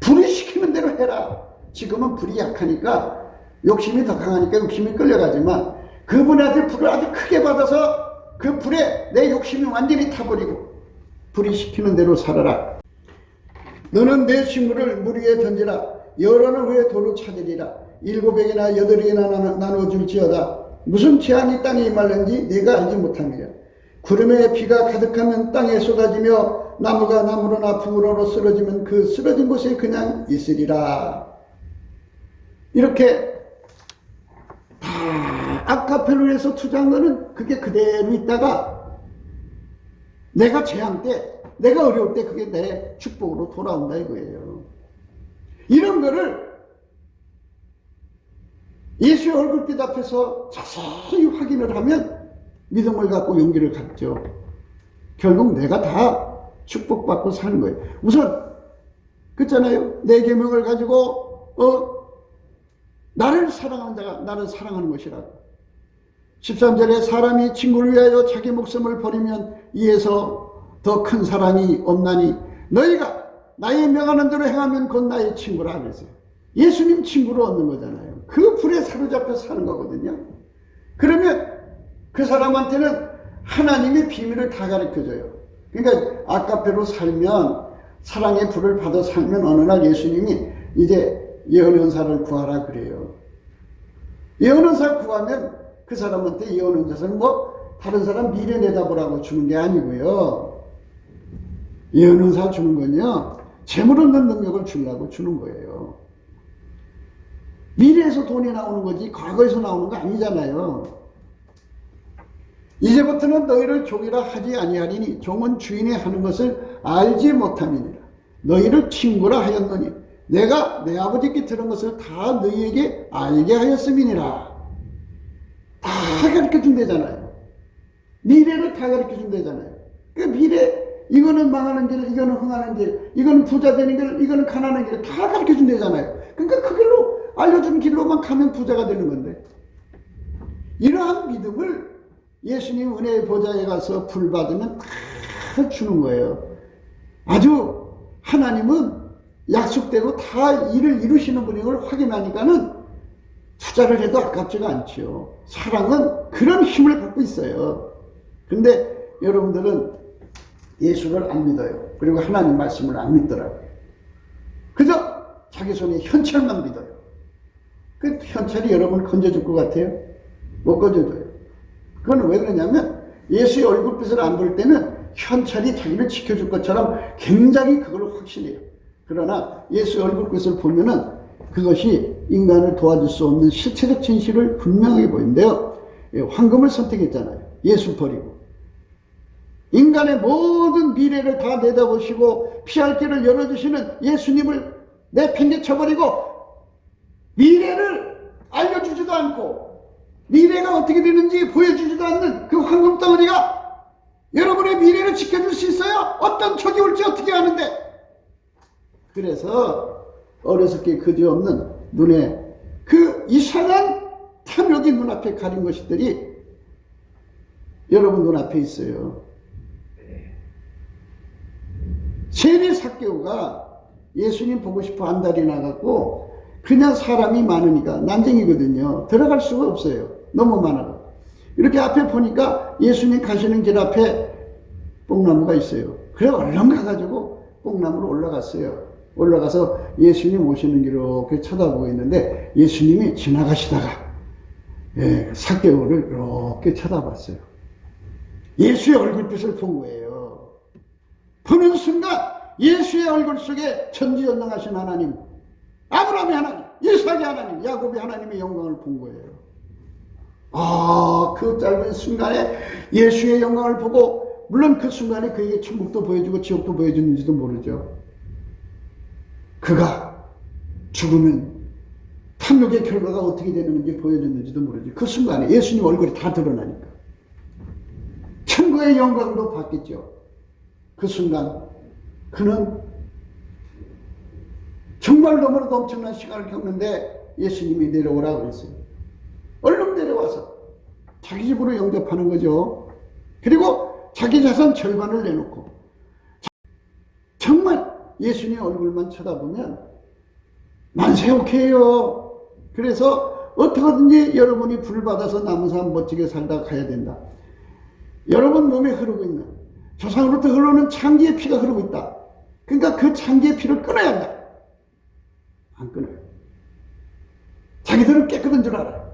불이 시키는 대로 해라. 지금은 불이 약하니까 욕심이 더 강하니까 욕심이 끌려가지만 그분한테 불을 아주 크게 받아서 그 불에 내 욕심이 완전히 타버리고 불이 시키는 대로 살아라. 너는 내 식물을 물 위에 던지라. 열어는 후에 도로 찾으리라. 7에게나 8에게나 나눠줄지어다. 무슨 재앙이 땅에 임할는지 내가 알지 못함이라. 구름에 비가 가득하면 땅에 쏟아지며 나무가 나무로나 부으로로 쓰러지면 그 쓰러진 곳에 그냥 있으리라. 이렇게 다 아카펠로에서 투자한 거는 그게 그대로 있다가 내가 재앙 때, 내가 어려울 때 그게 내 축복으로 돌아온다 이거예요. 이런 거를 예수의 얼굴빛 앞에서 자세히 확인을 하면 믿음을 갖고 용기를 갖죠. 결국 내가 다 축복받고 사는 거예요. 우선 그렇잖아요. 내 계명을 가지고 나를 사랑하는 자가 나를 사랑하는 것이라고. 13절에 사람이 친구를 위하여 자기 목숨을 버리면 이에서 더 큰 사랑이 없나니 너희가 나의 명하는 대로 행하면 곧 나의 친구라 그랬어요. 예수님 친구로 얻는 거잖아요. 그 불에 사로잡혀 사는 거거든요. 그러면 그 사람한테는 하나님의 비밀을 다 가르쳐줘요. 그러니까 아카페로 살면 사랑의 불을 받아 살면 어느 날 예수님이 이제 예언언사를 구하라 그래요. 예언언사 구하면 그 사람한테 예언언사는 뭐 다른 사람 미래 내다보라고 주는 게 아니고요. 예언언사 주는 건요, 재물 얻는 능력을 주려고 주는 거예요. 미래에서 돈이 나오는 거지 과거에서 나오는 거 아니잖아요. 이제부터는 너희를 종이라 하지 아니하리니 종은 주인이 하는 것을 알지 못함이니라. 너희를 친구라 하였노니 내가 내 아버지께 들은 것을 다 너희에게 알게 하였음이니라. 다 가르쳐 준대잖아요. 미래를 다 가르쳐 준대잖아요. 그 미래, 이거는 망하는 길, 이거는 흥하는 길, 이거는 부자 되는 길, 이거는 가난한 길, 다 가르쳐 준대잖아요. 그러니까 그 길로 알려준 길로만 가면 부자가 되는 건데, 이러한 믿음을 예수님 은혜의 보좌에 가서 불 받으면 다 주는 거예요. 아주 하나님은 약속대로 다 일을 이루시는 분인 걸 확인하니까는 투자를 해도 아깝지가 않죠. 사랑은 그런 힘을 갖고 있어요. 근데 여러분들은 예수를 안 믿어요. 그리고 하나님 말씀을 안 믿더라고요. 그저 자기 손에 현찰만 믿어요. 그 현찰이 여러분을 건져줄 것 같아요? 못 건져줘요. 그건 왜 그러냐면 예수의 얼굴빛을 안 볼 때는 현찰이 자기를 지켜줄 것처럼 굉장히 그걸 확신해요. 그러나 예수의 얼굴빛을 보면은 그것이 인간을 도와줄 수 없는 실체적 진실을 분명하게 보이는데요. 황금을 선택했잖아요. 예수 버리고. 인간의 모든 미래를 다 내다보시고 피할 길을 열어주시는 예수님을 내팽개쳐버리고 미래를 알려주지도 않고 미래가 어떻게 되는지 보여주지도 않는 그 황금 덩어리가 여러분의 미래를 지켜줄 수 있어요? 어떤 적이 올지 어떻게 아는데? 그래서 어리석게 그지없는 눈에 그 이상한 탐욕이 눈앞에 가린 것들이 여러분 눈앞에 있어요. 세리 삭개오가 예수님 보고 싶어 안달이 나갖고 그냥 사람이 많으니까 난쟁이거든요. 들어갈 수가 없어요. 너무 많아요. 이렇게 앞에 보니까 예수님 가시는 길 앞에 뽕나무가 있어요. 그래 얼른 가가지고 뽕나무로 올라갔어요. 올라가서 예수님 오시는 길을 이렇게 쳐다보고 있는데 예수님이 지나가시다가 삭개오를 이렇게 쳐다봤어요. 예수의 얼굴빛을 본 거예요. 보는 순간 예수의 얼굴 속에 전지전능하신 하나님, 아브라함의 하나님, 이삭의 하나님, 야곱의 하나님의 영광을 본 거예요. 그 짧은 순간에 예수의 영광을 보고, 물론 그 순간에 그에게 천국도 보여주고 지옥도 보여주는지도 모르죠. 그가 죽으면 탐욕의 결과가 어떻게 되는지 보여줬는지도 모르죠. 그 순간에 예수님 얼굴이 다 드러나니까 천국의 영광도 받겠죠. 그 순간 그는 정말 너무나도 엄청난 시간을 겪는데 예수님이 내려오라고 그랬어요. 얼른 내려와서 자기 집으로 영접하는 거죠. 그리고 자기 자산 절반을 내놓고 정말 예수님 얼굴만 쳐다보면 만세 오케이요. 그래서 어떻게든지 여러분이 불 받아서 남은 삶 멋지게 살다 가야 된다. 여러분 몸에 흐르고 있는 조상으로부터 흘러오는 창기의 피가 흐르고 있다. 그러니까 그 창기의 피를 끊어야 한다. 안 끊어요. 자기들은 깨끗한 줄 알아요.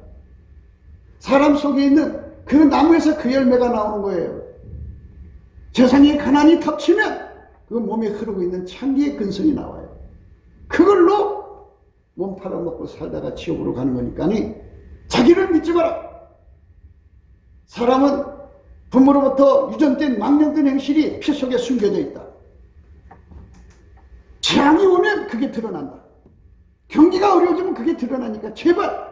사람 속에 있는 그 나무에서 그 열매가 나오는 거예요. 세상에 가난이 덮치면 그 몸에 흐르고 있는 창기의 근성이 나와요. 그걸로 몸 팔아먹고 살다가 지옥으로 가는 거니까니 자기를 믿지 마라. 사람은 부모로부터 유전된 망령된 행실이 피 속에 숨겨져 있다. 재앙이 오면 그게 드러난다. 경기가 어려워지면 그게 드러나니까 제발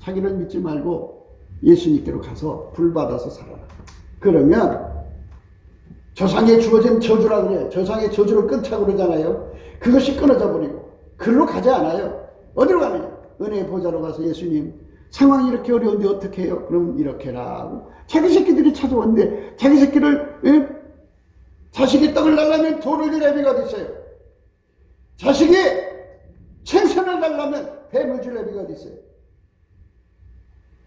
자기를 믿지 말고 예수님께로 가서 불 받아서 살아라. 그러면 조상에 주어진 저주라 그래요. 조상의 저주를 끊자고 그러잖아요. 그것이 끊어져 버리고 글로 가지 않아요. 어디로 가느냐? 은혜의 보좌로 가서 예수님 상황이 이렇게 어려운데 어떻게 해요? 그럼 이렇게 해라 하고 자기 새끼들이 찾아왔는데 자기 새끼를 자식이 떡을 달라면 돌을 줄 애비가 어디 있어요? 자식이 생선을 달라면 뱀을 줄 애비가 어디 있어요?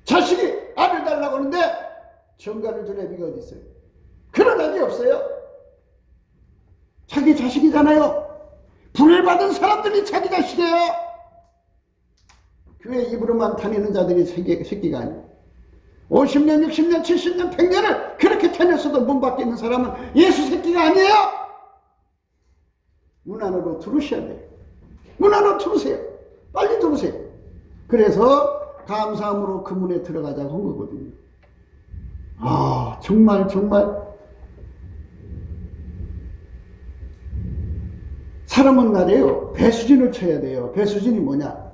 자식이 알을 달라고 하는데 정갈을 줄 애비가 어디 있어요? 그런 애비 없어요. 자기 자식이잖아요. 불을 받은 사람들이 자기 자식이에요. 교회 입으로만 다니는 자들이 새끼가 아니에요. 50년, 60년, 70년, 100년을 그렇게 다녔어도 문 밖에 있는 사람은 예수 새끼가 아니에요. 문 안으로 들어오셔야 돼요. 문 안으로 들어오세요. 빨리 들어오세요. 그래서 감사함으로 그 문에 들어가자고 한 거거든요. 정말 사람은 말이에요. 배수진을 쳐야 돼요. 배수진이 뭐냐?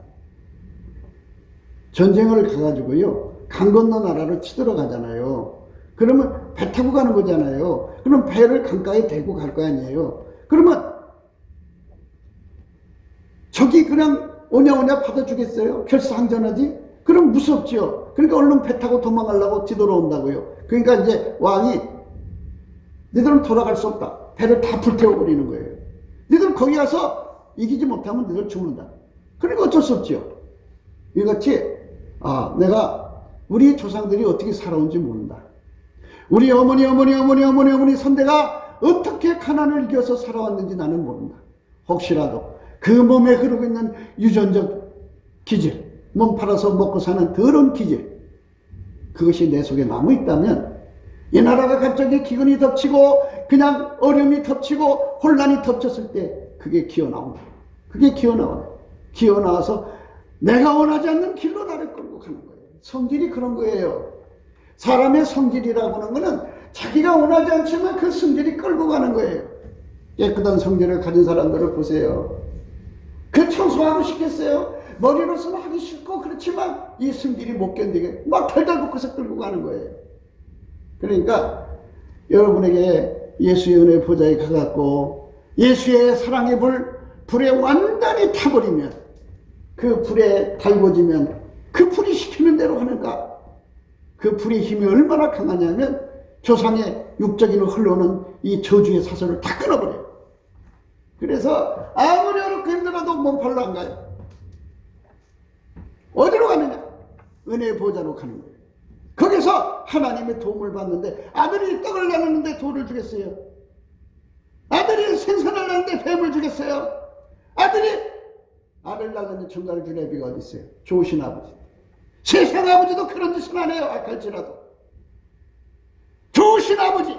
전쟁을 가가지고요. 강 건너 나라를 치들어 가잖아요. 그러면 배 타고 가는 거잖아요. 그럼 배를 강가에 대고 갈 거 아니에요. 그러면 저기 그냥 오냐오냐 받아주겠어요? 결사항전하지? 그럼 무섭죠. 그러니까 얼른 배 타고 도망가려고 뒤돌아온다고요. 그러니까 이제 왕이 너희들은 돌아갈 수 없다. 배를 다 불태워버리는 거예요. 너희들 거기 가서 이기지 못하면 너희들 죽는다. 그러니까 어쩔 수 없죠. 이같이 내가 우리 조상들이 어떻게 살아온지 모른다. 우리 어머니 선대가 어떻게 가난을 이겨서 살아왔는지 나는 모른다. 혹시라도 그 몸에 흐르고 있는 유전적 기질, 몸 팔아서 먹고 사는 더러운 기질, 그것이 내 속에 남아있다면 이 나라가 갑자기 기근이 덮치고 그냥 어려움이 덮치고 혼란이 덮쳤을 때 그게 기어나온다. 그게 기어나와서 내가 원하지 않는 길로 나를 끌고 가는 거예요. 성질이 그런 거예요. 사람의 성질이라고 하는 거는 자기가 원하지 않지만 그 성질이 끌고 가는 거예요. 깨끗한 성질을 가진 사람들을 보세요. 그 청소하고 싶겠어요? 머리로서는 하기 싫고 그렇지만 이 성질이 못 견디게 막 달달 볶아서 끌고 가는 거예요. 그러니까 여러분에게 예수의 은혜 보좌에 가갖고 예수의 사랑의 불에 완전히 타버리면, 그 불에 달궈지면 그 불이 시키는 대로 하는가? 그 불의 힘이 얼마나 강하냐면 조상의 육적인 흘러오는 이 저주의 사슬을 다 끊어버려요. 그래서 아무리 어렵고 힘들어도 몸팔로 안 가요. 어디로 가느냐? 은혜의 보좌로 가는 거예요. 거기서 하나님의 도움을 받는데, 아들이 떡을 나누는데 돌을 주겠어요? 아들이 생선을 나누는데 뱀을 주겠어요? 아들이 아들 낳은 정갈 줄 애비가 어디 있어요? 좋으신 아버지. 세상 아버지도 그런 짓은 안 해요. 악할지라도. 좋으신 아버지,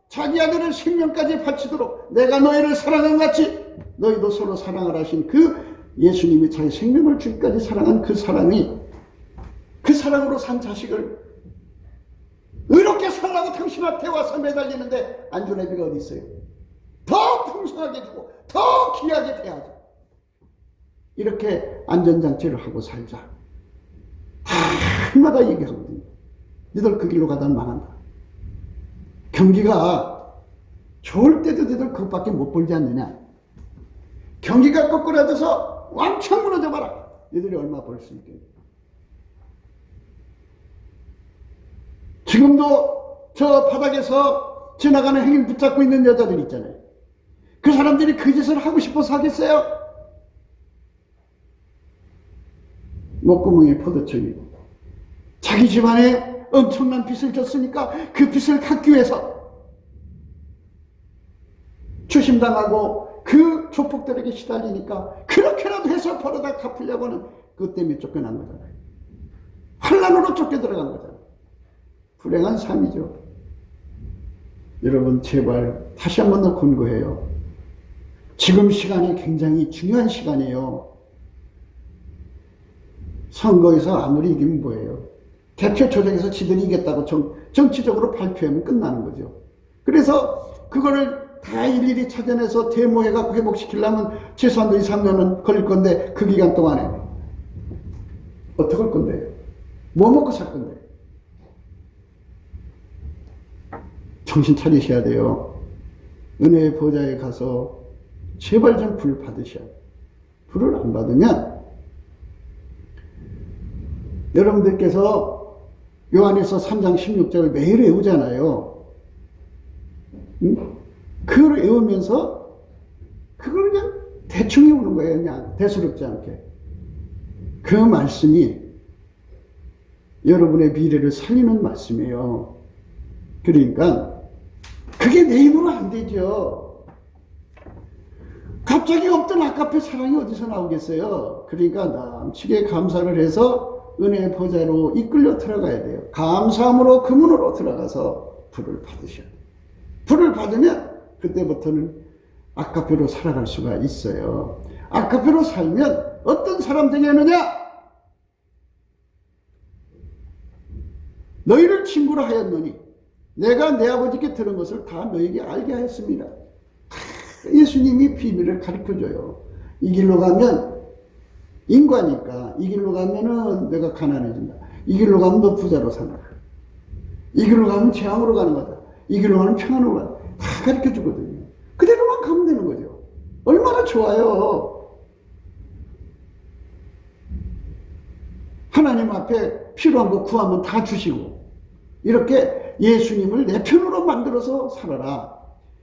자기 아들을 생명까지 바치도록 내가 너희를 사랑한 같이 너희도 서로 사랑을 하신 그 예수님이 자기 생명을 주기까지 사랑한 그 사랑이, 그 사랑으로 산 자식을 의롭게 살라고 당신한테 와서 매달리는데 안 준 애비가 어디 있어요? 더 풍성하게 주고 더 귀하게 대하자. 이렇게 안전장치를 하고 살자. 해마다 얘기하거든요. 너희들 그 길로 가다 망한다. 경기가 좋을 때도 너희들 그것밖에 못 벌지 않느냐. 경기가 거꾸라져서 왕창 무너져 봐라. 너희들이 얼마 벌 수 있겠냐. 지금도 저 바닥에서 지나가는 행인 붙잡고 있는 여자들 있잖아요. 그 사람들이 그 짓을 하고 싶어서 하겠어요? 목구멍에 포도청이고 자기 집안에 엄청난 빚을 졌으니까 그 빚을 갚기 위해서 추심당하고 그 조폭들에게 시달리니까 그렇게라도 해서 벌어다 갚으려고 하는 그것 때문에 쫓겨난 거잖아요. 환란으로 쫓겨 들어간 거잖아요. 불행한 삶이죠. 여러분 제발 다시 한 번 더 권고해요. 지금 시간이 굉장히 중요한 시간이에요. 선거에서 아무리 이기면 뭐예요? 대표 조정에서 지들이 이겼다고 정치적으로 발표하면 끝나는 거죠. 그래서 그거를 다 일일이 찾아내서 데모해갖고 회복시키려면 최소한도 2, 3년은 걸릴 건데 그 기간 동안에 어떻게 할 건데요? 뭐 먹고 살 건데요? 정신 차리셔야 돼요. 은혜의 보좌에 가서 제발 좀 불 받으셔야 돼요. 불을 안 받으면 여러분들께서 요한에서 3장 16절을 매일 외우잖아요. 응? 그걸 외우면서 그걸 그냥 대충 외우는 거예요. 그냥 대수롭지 않게. 그 말씀이 여러분의 미래를 살리는 말씀이에요. 그러니까 그게 내 힘으로 안 되죠. 갑자기 없던 아까페 사랑이 어디서 나오겠어요. 그러니까 남치게 감사를 해서 은혜의 보좌로 이끌려 들어가야 돼요. 감사함으로 그 문으로 들어가서 불을 받으셔야 돼요. 불을 받으면 그때부터는 아까페로 살아갈 수가 있어요. 아까페로 살면 어떤 사람 되겠느냐? 너희를 친구로 하였노니 내가 내 아버지께 들은 것을 다 너에게 알게 하였습니다. 예수님이 비밀을 가르쳐줘요. 이 길로 가면 인과니까 이 길로 가면은 내가 가난해진다. 이 길로 가면 너 부자로 산다. 이 길로 가면 재앙으로 가는 거다. 이 길로 가면 평안으로 가는 거다. 다 가르쳐주거든요. 그대로만 가면 되는 거죠. 얼마나 좋아요. 하나님 앞에 필요한 거 구하면 다 주시고 이렇게 예수님을 내 편으로 만들어서 살아라.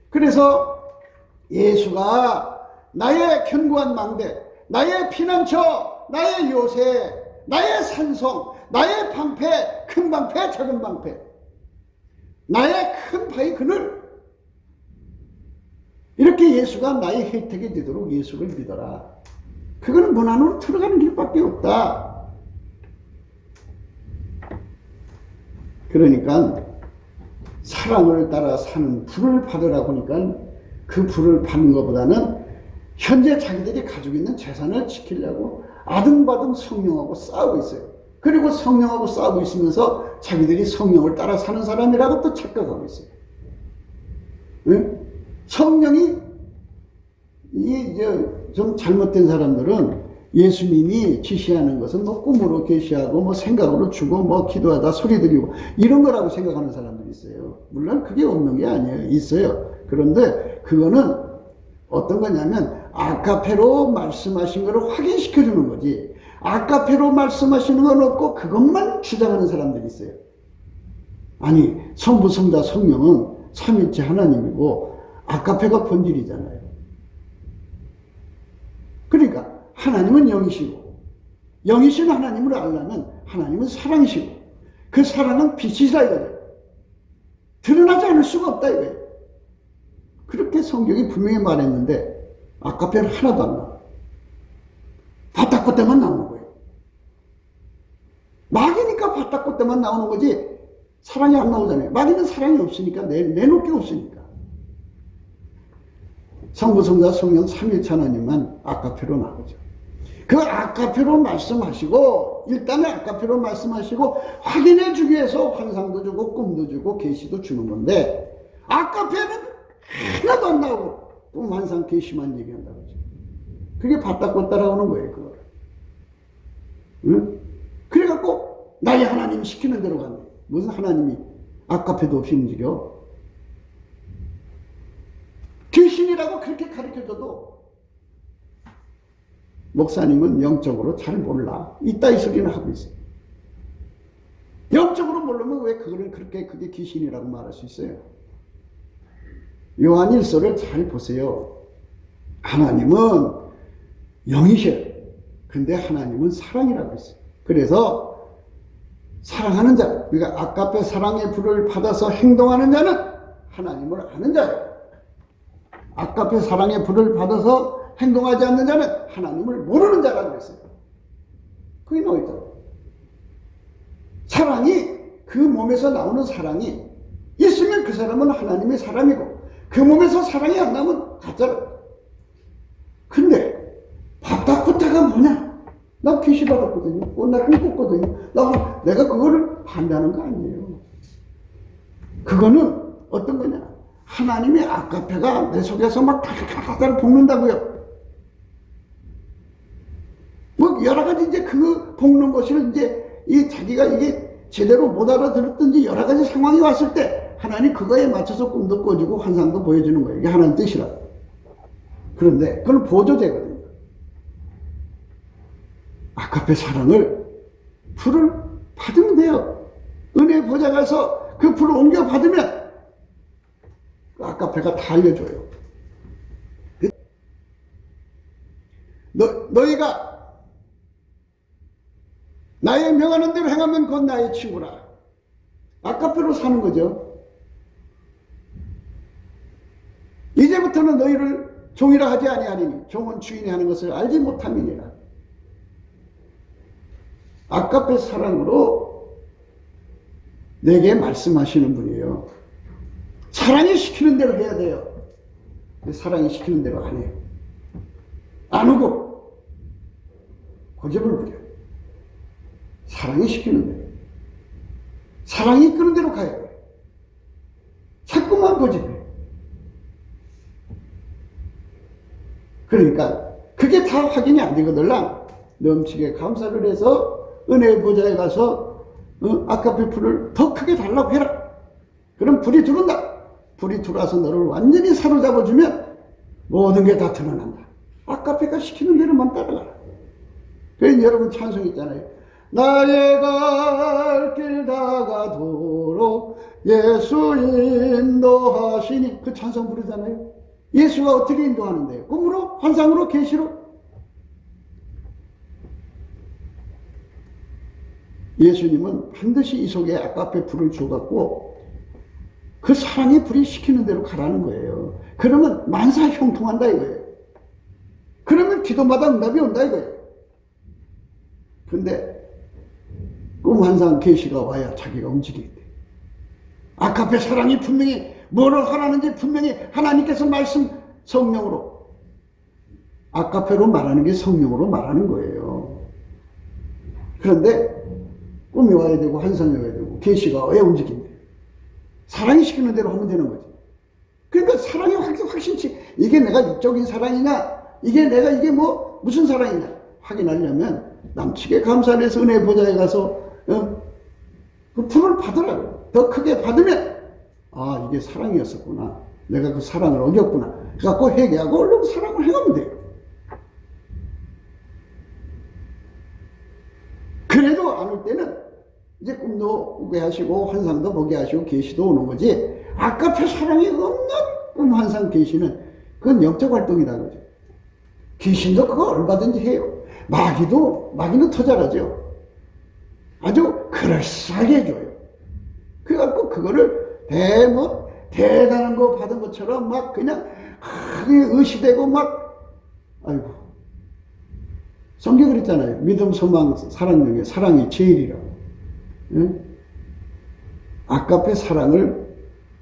그래서 예수가 나의 견고한 망대, 나의 피난처, 나의 요새, 나의 산성, 나의 방패, 큰 방패, 작은 방패, 나의 큰 바위 그늘, 이렇게 예수가 나의 혜택이 되도록 예수를 믿어라. 그거는 문 안으로 들어가는 길밖에 없다. 그러니까 사랑을 따라 사는 불을 받으라고 하니까 그 불을 받는 것보다는 현재 자기들이 가지고 있는 재산을 지키려고 아등바등 성령하고 싸우고 있어요. 그리고 성령하고 싸우고 있으면서 자기들이 성령을 따라 사는 사람이라고 또 착각하고 있어요. 응? 성령이 좀 잘못된 사람들은 예수님이 지시하는 것은 뭐 꿈으로 계시하고 뭐 생각으로 주고 뭐 기도하다 소리 들리고 이런 거라고 생각하는 사람들이 있어요. 물론 그게 없는 게 아니에요. 있어요. 그런데 그거는 어떤 거냐면 아카페로 말씀하신 거를 확인시켜 주는 거지. 아카페로 말씀하시는 건 없고 그것만 주장하는 사람들이 있어요. 아니 성부 성자 성령은 삼위일체 하나님이고 아카페가 본질이잖아요. 그러니까 하나님은 영이시고 영이신 하나님을 알려면 하나님은 사랑이시고 그 사랑은 빛이다 이거죠. 드러나지 않을 수가 없다 이거예요. 그렇게 성경이 분명히 말했는데 아카페는 하나도 안 나와. 때만 나오는 거예요. 마귀니까 바닥 때만 나오는 거지 사랑이 안 나오잖아요. 마귀는 사랑이 없으니까 내놓을 게 없으니까. 성부, 성자, 성령 삼위일체 하나님만 아카페로 나오죠. 그 아카페로 말씀하시고 일단은 아카페로 말씀하시고 확인해 주기 위해서 환상도 주고 꿈도 주고 계시도 주는 건데 아카페는 하나도 안 나오고 꿈, 환상, 계시만 얘기한다고 하죠. 그게 바닥 따라오는 거예요. 그걸. 응? 그래갖고 나의 하나님이 시키는 대로 간대. 무슨 하나님이 아카페도 없이 움직여? 귀신이라고 그렇게 가르쳐줘도 목사님은 영적으로 잘 몰라. 이따위 소리는 하고 있어요. 영적으로 모르면 왜 그게 귀신이라고 말할 수 있어요? 요한 1서를 잘 보세요. 하나님은 영이셔요. 근데 하나님은 사랑이라고 했어요. 그래서 사랑하는 자, 그러니까 아카페 사랑의 불을 받아서 행동하는 자는 하나님을 아는 자예요. 아카페 사랑의 불을 받아서 행동하지 않는 자는 하나님을 모르는 자라고 그랬어요. 그게 나와있죠. 사랑이, 그 몸에서 나오는 사랑이 있으면 그 사람은 하나님의 사람이고 그 몸에서 사랑이 안 나오면 가짜라. 근데 바다코타가 뭐냐? 나 귀시 받았거든요. 나 꿈꿨거든요. 내가 그거를 반대하는 거 아니에요. 그거는 어떤 거냐? 하나님의 아카페가 내 속에서 막 다다다다 볶는다고요. 뭐 여러 가지 이제 그 볶는 것을 이제 자기가 이게 제대로 못 알아들었든지 여러 가지 상황이 왔을 때 하나님 그거에 맞춰서 꿈도 꿔주고 환상도 보여주는 거예요. 이게 하나님 뜻이라. 그런데 그건 보조제거든요. 아카페 사랑을 불을 받으면 돼요. 은혜 보좌 가서 그 불을 옮겨 받으면 아카페가 다 알려줘요. 너희가 나의 명하는 대로 행하면 곧 나의 친구라. 아카페로 사는 거죠. 이제부터는 너희를 종이라 하지 아니하리니 종은 주인이 하는 것을 알지 못함이니라. 아카페 사랑으로 내게 말씀하시는 분이에요. 사랑이 시키는 대로 해야 돼요. 근데 사랑이 시키는 대로 안 해요. 안 오고 고집을 부려요. 사랑이 시키는 대로. 사랑이 이끄는 대로 가야 돼요. 자꾸만 고집해. 그러니까 그게 다 확인이 안 되거든. 넘치게 감사를 해서 은혜의 보좌에 가서 아카페 불을 더 크게 달라고 해라. 그럼 불이 들어온다. 불이 들어와서 너를 완전히 사로잡아주면 모든 게 다 드러난다. 아카페가 시키는 대로만 따라가라. 그래서 여러분 찬송 있잖아요. 나의 갈 길 다가도록 예수 인도하시니. 그 찬송 부르잖아요. 예수가 어떻게 인도하는데요? 꿈으로? 환상으로? 계시로? 예수님은 반드시 이 속에 아카페 불을 줘갖고 그 사랑의 불이 시키는 대로 가라는 거예요. 그러면 만사 형통한다 이거예요. 그러면 기도마다 응답이 온다 이거예요. 근데 꿈, 환상, 계시가 와야 자기가 움직이게 돼. 아카페 사랑이 분명히 뭐를 하라는지 분명히 하나님께서 말씀 성령으로 아카페로 말하는 게 성령으로 말하는 거예요. 그런데 꿈이 와야 되고 환상이 와야 되고 계시가 왜 움직인대? 사랑이 시키는 대로 하면 되는 거지. 그러니까 사랑이 확실치 이게 내가 육적인 사랑이냐 이게 뭐 무슨 사랑이냐 확인하려면 남치게 감사를 해서 은혜 보좌에 가서 그 불을 받으라고. 더 크게 받으면 아 이게 사랑이었었구나. 내가 그 사랑을 어겼구나. 그래갖고 회개하고 얼른 사랑을 해가면 돼요. 그래도 안 올 때는 이제 꿈도 꾸게 하시고 환상도 보게 하시고 계시도 오는 거지. 아카페 사랑이 없는 꿈, 환상, 계시는 그건 영적 활동이다 그죠. 귀신도 그거 얼마든지 해요. 마귀는 더 잘하죠. 아주 그럴싸하게 해줘요. 그래갖고 그거를 대단한 거 받은 것처럼 막 그냥 크게 의시되고 막 아이고 성경 그랬잖아요. 믿음, 소망, 사랑 중에 사랑이 제일이라고. 응? 아까페 사랑을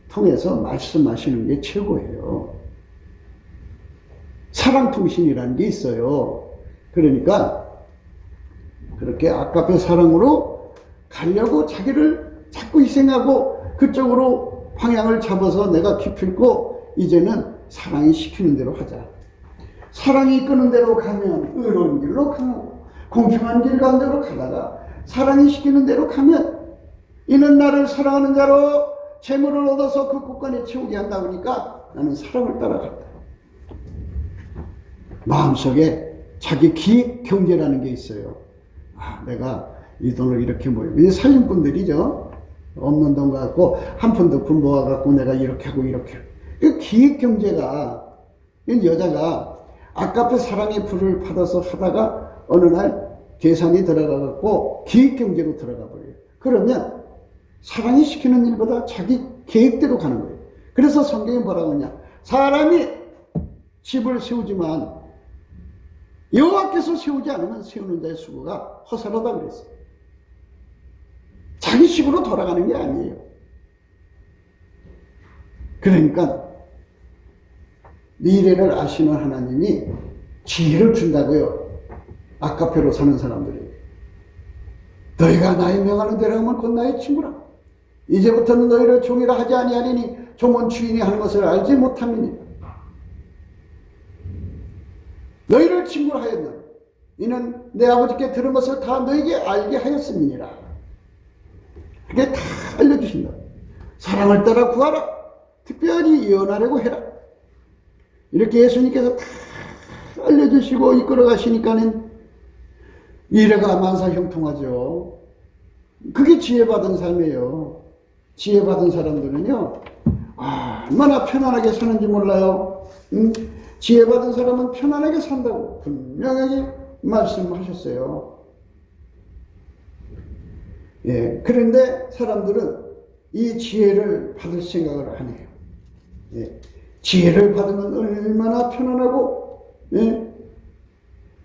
통해서 말씀하시는 게 최고예요. 사랑통신이라는 게 있어요. 그러니까 그렇게 아까페 사랑으로 가려고 자기를 자꾸 희생하고 그쪽으로 방향을 잡아서 내가 기필코 이제는 사랑이 시키는 대로 하자. 사랑이 이끄는 대로 가면 의로운 길로 가고 공평한 길 가운데로 가다가 사랑이 시키는 대로 가면 이는 나를 사랑하는 자로 재물을 얻어서 그 곳간에 채우게 한다 보니까 나는 사랑을 따라간다. 마음속에 자기 기획 경제라는 게 있어요. 아, 내가 이 돈을 이렇게 모여. 이제 살림꾼들이죠. 없는 돈 갖고 한 푼도 돈 모아갖고 내가 이렇게 하고 이렇게. 그 기획 경제가 여자가 아까페 사랑의 불을 받아서 하다가 어느 날 계산이 들어가갖고 기획 경제로 들어가 버려요. 그러면 사랑이 시키는 일보다 자기 계획대로 가는 거예요. 그래서 성경이 뭐라고 하냐? 사람이 집을 세우지만 여호와께서 세우지 않으면 세우는 자의 수고가 허사로다 그랬어요. 자기 식으로 돌아가는 게 아니에요. 그러니까 미래를 아시는 하나님이 지혜를 준다고요. 아까페로 사는 사람들이. 너희가 나의 명하는 대로 하면 곧 나의 친구라. 이제부터는 너희를 종이라 하지 아니하리니 종은 주인이 하는 것을 알지 못함이니. 너희를 친구로 하였노니 이는 내 아버지께 들은 것을 다 너희에게 알게 하였음이니라. 그게 다 알려주신다. 사랑을 따라 구하라. 특별히 예언하려고 해라. 이렇게 예수님께서 다 알려주시고 이끌어 가시니까는 미래가 만사형통하죠. 그게 지혜받은 삶이에요. 지혜받은 사람들은요, 얼마나 편안하게 사는지 몰라요. 지혜받은 사람은 편안하게 산다고 분명하게 말씀하셨어요. 예, 그런데 사람들은 이 지혜를 받을 생각을 안 해요. 예, 지혜를 받으면 얼마나 편안하고, 예,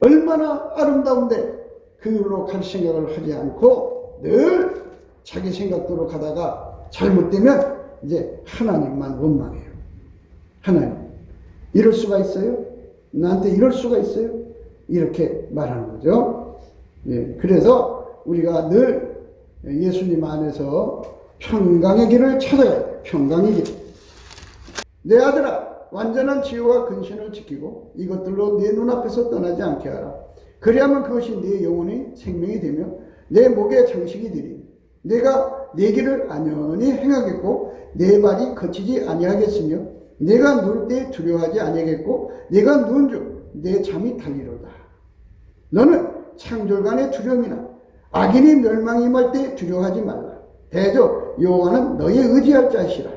얼마나 아름다운데 그걸로 갈 생각을 하지 않고 늘 자기 생각대로 가다가 잘못되면 이제 하나님만 원망해요. 하나님, 이럴 수가 있어요? 나한테 이럴 수가 있어요? 이렇게 말하는 거죠. 예, 그래서 우리가 늘 예수님 안에서 평강의 길을 찾아야 돼요. 평강의 길. 내 아들아, 완전한 지혜와 근신을 지키고 이것들로 내 눈앞에서 떠나지 않게 하라. 그리하면 그것이 내 영혼의 생명이 되며 내 목의 장식이 되리니 내가 내 길을 안연히 행하겠고 내 발이 거치지 아니하겠으며 내가 누울 때 두려워하지 아니하겠고 내가 누운 중 내 잠이 달리로다. 너는 창졸간의 두려움이나 악인이 멸망이 임할 때 두려워하지 말라. 대저 여호와는 너의 의지할 자시라.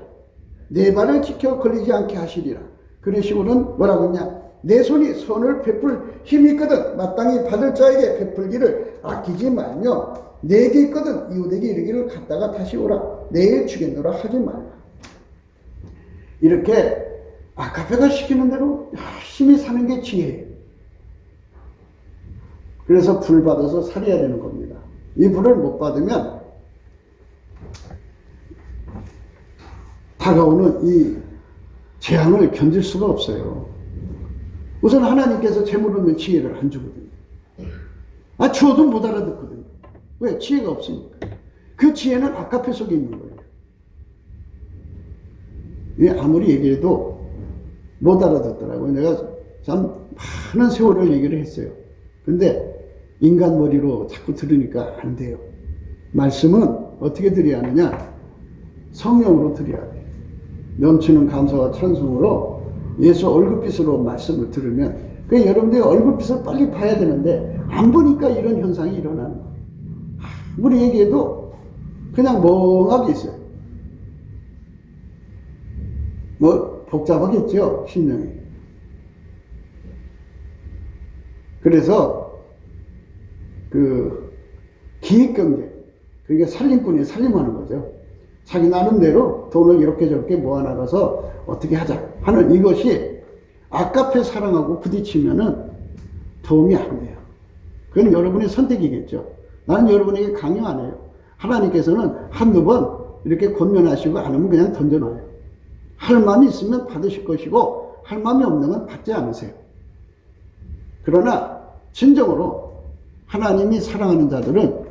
내 발을 지켜 걸리지 않게 하시리라. 그런 식으로는 뭐라고 했냐? 내 손이 선을 베풀 힘이 있거든 마땅히 받을 자에게 베풀기를 아끼지 말며 내게 있거든 이웃에게 이르기를 갔다가 다시 오라. 내일 주겠노라 하지 말라. 이렇게 아까페가 시키는 대로 열심히 사는 게 지혜예요. 그래서 불 받아서 살아야 되는 겁니다. 이 불을 못 받으면 다가오는 이 재앙을 견딜 수가 없어요. 우선 하나님께서 재물 없는 지혜를 안 주거든요. 주어도 못 알아듣거든요. 왜? 지혜가 없으니까. 그 지혜는 아까페 속에 있는 거예요. 아무리 얘기해도 못 알아듣더라고요. 내가 참 많은 세월을 얘기를 했어요. 근데 인간 머리로 자꾸 들으니까 안 돼요. 말씀은 어떻게 드려야 하느냐? 성령으로 드려야 돼요. 넘치는 감사와 찬송으로 예수 얼굴빛으로 말씀을 들으면 여러분들이 얼굴빛을 빨리 봐야 되는데 안 보니까 이런 현상이 일어나는 거예요. 아무리 얘기해도 그냥 멍하게 있어요. 뭐 복잡하겠죠, 심령이. 그래서 기획경제, 그러니까 살림꾼이 살림하는 거죠. 자기 나름대로 돈을 이렇게 저렇게 모아나가서 어떻게 하자 하는 이것이 아까페 사랑하고 부딪히면은 도움이 안 돼요. 그건 여러분의 선택이겠죠. 나는 여러분에게 강요 안 해요. 하나님께서는 한두 번 이렇게 권면하시고 안 하면 그냥 던져놔요. 할 마음이 있으면 받으실 것이고 할 마음이 없는 건 받지 않으세요. 그러나 진정으로 하나님이 사랑하는 자들은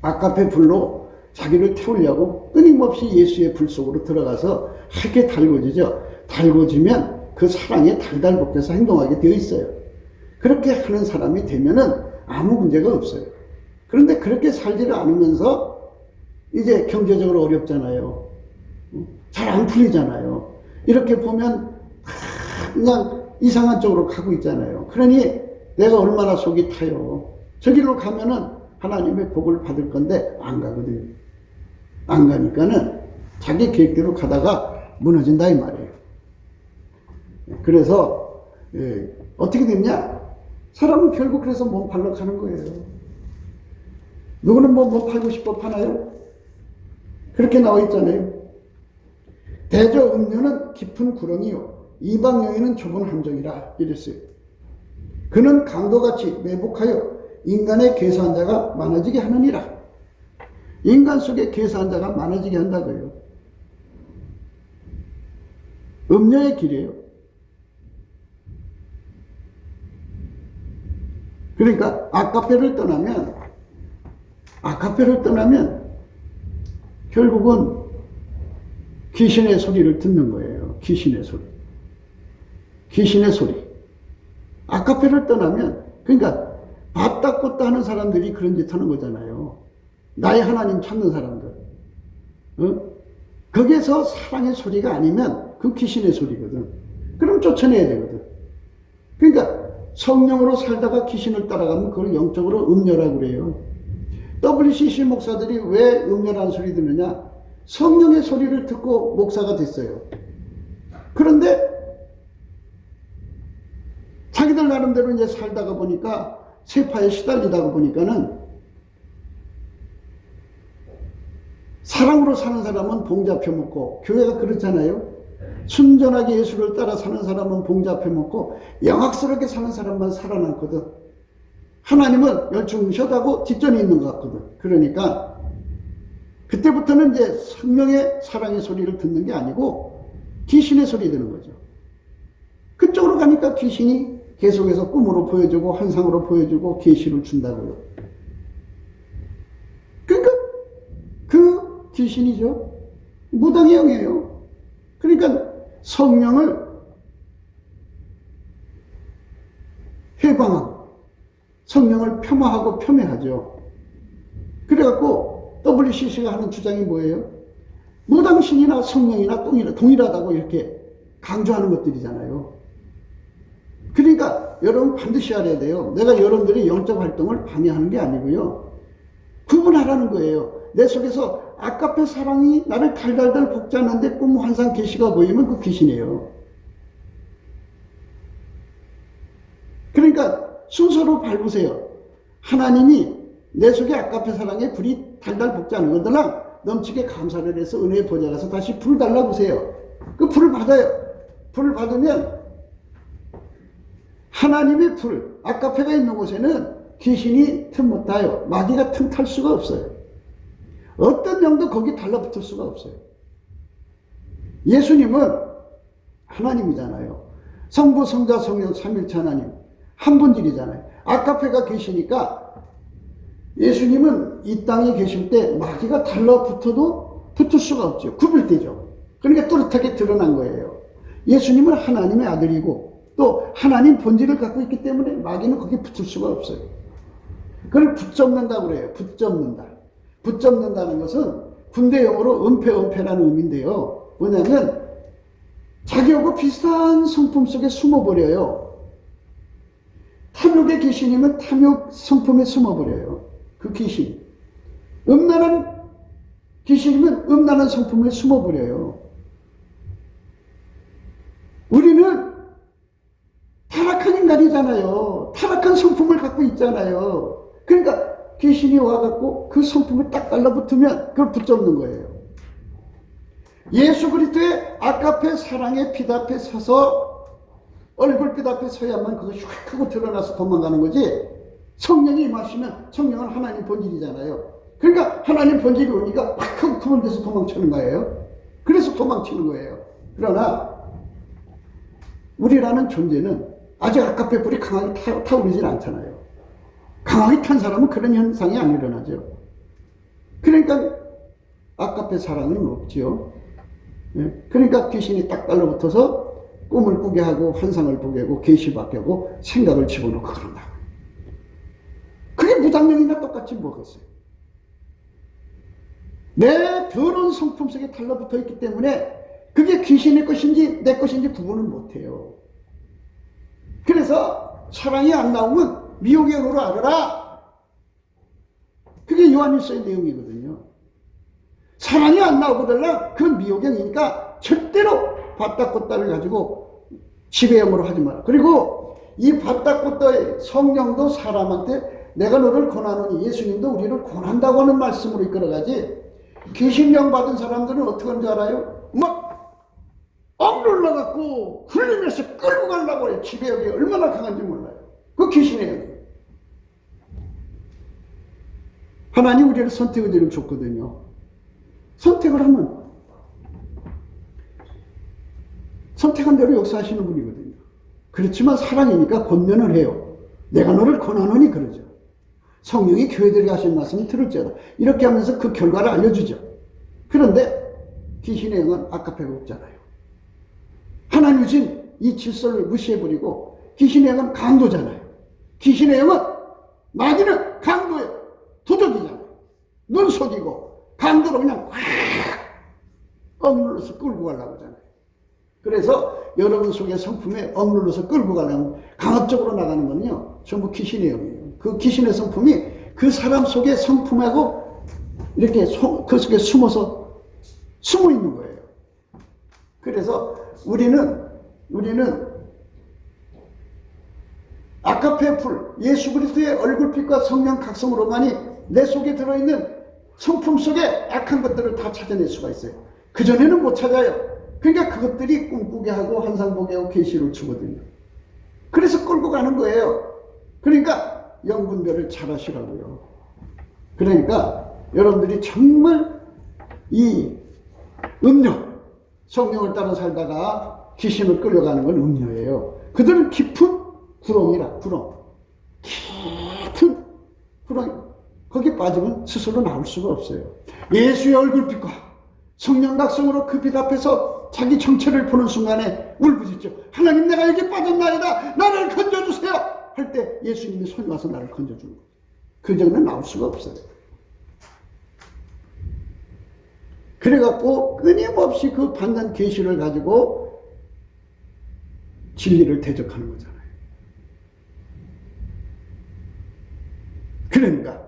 아까페 불로 자기를 태우려고 끊임없이 예수의 불 속으로 들어가서 하게 달궈지죠. 달궈지면 그 사랑에 달달 볶여서 행동하게 되어 있어요. 그렇게 하는 사람이 되면은 아무 문제가 없어요. 그런데 그렇게 살지를 않으면서 이제 경제적으로 어렵잖아요. 잘 안 풀리잖아요. 이렇게 보면 그냥 이상한 쪽으로 가고 있잖아요. 그러니 내가 얼마나 속이 타요. 저 길로 가면은 하나님의 복을 받을 건데 안 가거든요. 안 가니까는 자기 계획대로 가다가 무너진다 이 말이에요. 그래서 어떻게 됐냐? 사람은 결국 그래서 몸 팔러 가는 거예요. 누구는 몸 팔고 싶어 파나요? 그렇게 나와 있잖아요. 대저 음료는 깊은 구렁이요 이방 여인은 좁은 함정이라 이랬어요. 그는 강도같이 매복하여 인간의 계산자가 많아지게 하느니라. 인간 속에 계산자가 많아지게 한다고요. 음료의 길이에요. 그러니까 아카페를 떠나면 결국은 귀신의 소리를 듣는 거예요. 귀신의 소리. 아카페를 떠나면, 그러니까 봤다 꽂다 하는 사람들이 그런 짓 하는 거잖아요. 나의 하나님 찾는 사람들. 거기에서 사랑의 소리가 아니면 그 귀신의 소리거든. 그럼 쫓아내야 되거든. 그러니까 성령으로 살다가 귀신을 따라가면 그걸 영적으로 음녀라고 그래요. WCC 목사들이 왜 음녀라는 소리 듣느냐? 성령의 소리를 듣고 목사가 됐어요. 그런데 자기들 나름대로 이제 살다가 보니까 세파에 시달리다가 보니까는 사랑으로 사는 사람은 봉잡혀 먹고, 교회가 그렇잖아요. 순전하게 예수를 따라 사는 사람은 봉잡혀 먹고 영악스럽게 사는 사람만 살아남거든. 하나님은 열중셔다고 뒷전이 있는 것 같거든. 그러니까 그때부터는 이제 성령의 사랑의 소리를 듣는 게 아니고 귀신의 소리 듣는 거죠. 그쪽으로 가니까 귀신이 계속해서 꿈으로 보여주고 환상으로 보여주고 계시를 준다고요. 그러니까 그 귀신이죠. 무당의 영이에요. 그러니까 성령을 해방하고 성령을 폄하하고 폄훼하죠. 그래갖고 WCC가 하는 주장이 뭐예요? 무당신이나 성령이나 동일하다고 이렇게 강조하는 것들이잖아요. 그러니까 여러분 반드시 알아야 돼요. 내가 여러분들의 영적 활동을 방해하는 게 아니고요. 구분하라는 거예요. 내 속에서 아까페 사랑이 나를 달달달 볶자는데 꿈 환상 계시가 보이면 그 귀신이에요. 그러니까 순서로 밟으세요. 하나님이 내 속에 아까페 사랑의 불이 달달 볶자는 것들랑 넘치게 감사를 해서 은혜의 보좌 가서 다시 불 달라보세요. 그 불을 받아요. 불을 받으면 하나님의 불, 아까페가 있는 곳에는 귀신이 틈 못 타요. 마귀가 틈 탈 수가 없어요. 어떤 영도 거기 달라붙을 수가 없어요. 예수님은 하나님이잖아요. 성부, 성자, 성령, 삼일체 하나님 한 분질이잖아요. 아까페가 계시니까 예수님은 이 땅에 계실 때 마귀가 달라붙어도 붙을 수가 없죠. 구별되죠. 그러니까 또렷하게 드러난 거예요. 예수님은 하나님의 아들이고 또 하나님 본질을 갖고 있기 때문에 마귀는 거기에 붙을 수가 없어요. 그걸 붙잡는다고 그래요. 붙잡는다는 것은 군대 용어로 은폐라는 의미인데요. 뭐냐면 자기하고 비슷한 성품 속에 숨어버려요. 탐욕의 귀신이면 탐욕 성품에 숨어버려요. 그 귀신. 음란한 귀신이면 음란한 성품에 숨어버려요. 우리는 타락한 인간이잖아요. 타락한 성품을 갖고 있잖아요. 그러니까 귀신이 와갖고 그 성품에 딱 달라붙으면 그걸 붙잡는 거예요. 예수 그리스도의 아까페 사랑의 빛 앞에 서서 얼굴빛 앞에 서야만 그거 휙 하고 드러나서 도망가는 거지. 성령이 임하시면 성령은 하나님 본질이잖아요. 그러니까 하나님 본질이 오니까 막 하고 그런 데서 도망치는 거예요. 그래서 도망치는 거예요. 그러나 우리라는 존재는 아직 아까페 불이 강하게 타오르질 않잖아요. 강하게 탄 사람은 그런 현상이 안 일어나죠. 그러니까 아까페 사랑은 없지요. 그러니까 귀신이 딱 달라붙어서 꿈을 꾸게 하고 환상을 보게 하고 계시받게 하고 생각을 집어넣고 그런다. 그게 무당력이나 똑같이 뭐겠어요. 내 더러운 성품 속에 달라붙어 있기 때문에 그게 귀신의 것인지 내 것인지 구분을 못해요. 그래서 사랑이 안 나오면 미혹의 영으로 알아라. 그게 요한일서의 내용이거든요. 사랑이 안 나오거든요. 그건 미혹의 영이니까 절대로 밭다꽃다를 가지고 지배형으로 하지 마라. 그리고 이 밭다꽃다의 성령도 사람한테 내가 너를 권하노니, 예수님도 우리를 권한다고 하는 말씀으로 이끌어가지, 귀신령 받은 사람들은 어떻게 하는 줄 알아요? 막 억눌러갖고 훈련해서 끌고 가려고 해요. 지배력이 얼마나 강한지 몰라요. 그 귀신이에요. 하나님 우리를 선택의 지를 줬거든요. 선택을 하면 선택한 대로 역사하시는 분이거든요. 그렇지만 사랑이니까 권면을 해요. 내가 너를 권하노니 그러죠. 성령이 교회들이 하신 말씀을 들을지어다. 이렇게 하면서 그 결과를 알려주죠. 그런데 귀신의 영은 아까페가 없잖아요. 하나님 주신 이 질서를 무시해버리고 귀신의 영은 강도잖아요. 귀신의 영은 마귀는 강도예요. 도적이잖아요. 눈 속이고 강도로 그냥 확 억눌러서 끌고 가려고 하잖아요. 그래서 여러분 속의 성품에 억눌러서 끌고 가려면 강압적으로 나가는 거는요 전부 귀신의 영이에요. 그 귀신의 성품이 그 사람 속의 성품하고 이렇게 그 속에 숨어 있는 거예요. 그래서 우리는 아까페 풀, 예수 그리스도의 얼굴빛과 성령 각성으로만이 내 속에 들어있는 성품 속에 악한 것들을 다 찾아낼 수가 있어요. 그전에는 못 찾아요. 그러니까 그것들이 꿈꾸게 하고 환상 보게 하고 계시를 주거든요. 그래서 끌고 가는 거예요. 그러니까 영분별을 잘 하시라고요. 그러니까 여러분들이 정말 이 음료, 성령을 따라 살다가 귀신을 끌려가는 건 음료예요. 그들은 깊은 구렁이라, 구렁. 깊은 구렁이. 거기 빠지면 스스로 나올 수가 없어요. 예수의 얼굴빛과 성령 각성으로 그 빛 앞에서 자기 정체를 보는 순간에 울부짖죠. 하나님, 내가 여기 빠졌나이다. 나를 건져주세요. 할 때 예수님이 손이 와서 나를 건져주는 거예요. 그 전에는 나올 수가 없어요. 그래갖고 끊임없이 그 받는 계시를 가지고 진리를 대적하는 거잖아요. 그러니까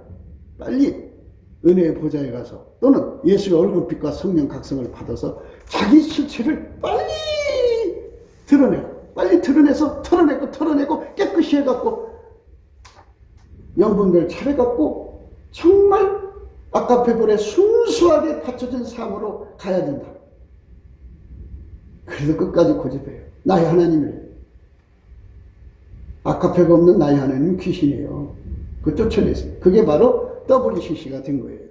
빨리 은혜의 보좌에 가서 또는 예수의 얼굴빛과 성령 각성을 받아서 자기 실체를 빨리 드러내고, 빨리 드러내서 털어내고 깨끗이 해갖고 영분별 차려갖고 정말 아까페불에 순수하게 받쳐진 삶으로 가야 된다. 그래서 끝까지 고집해요. 나의 하나님이래요. 아까페가 없는 나의 하나님은 귀신이에요. 그거 쫓아내세요. 그게 바로 WCC가 된 거예요.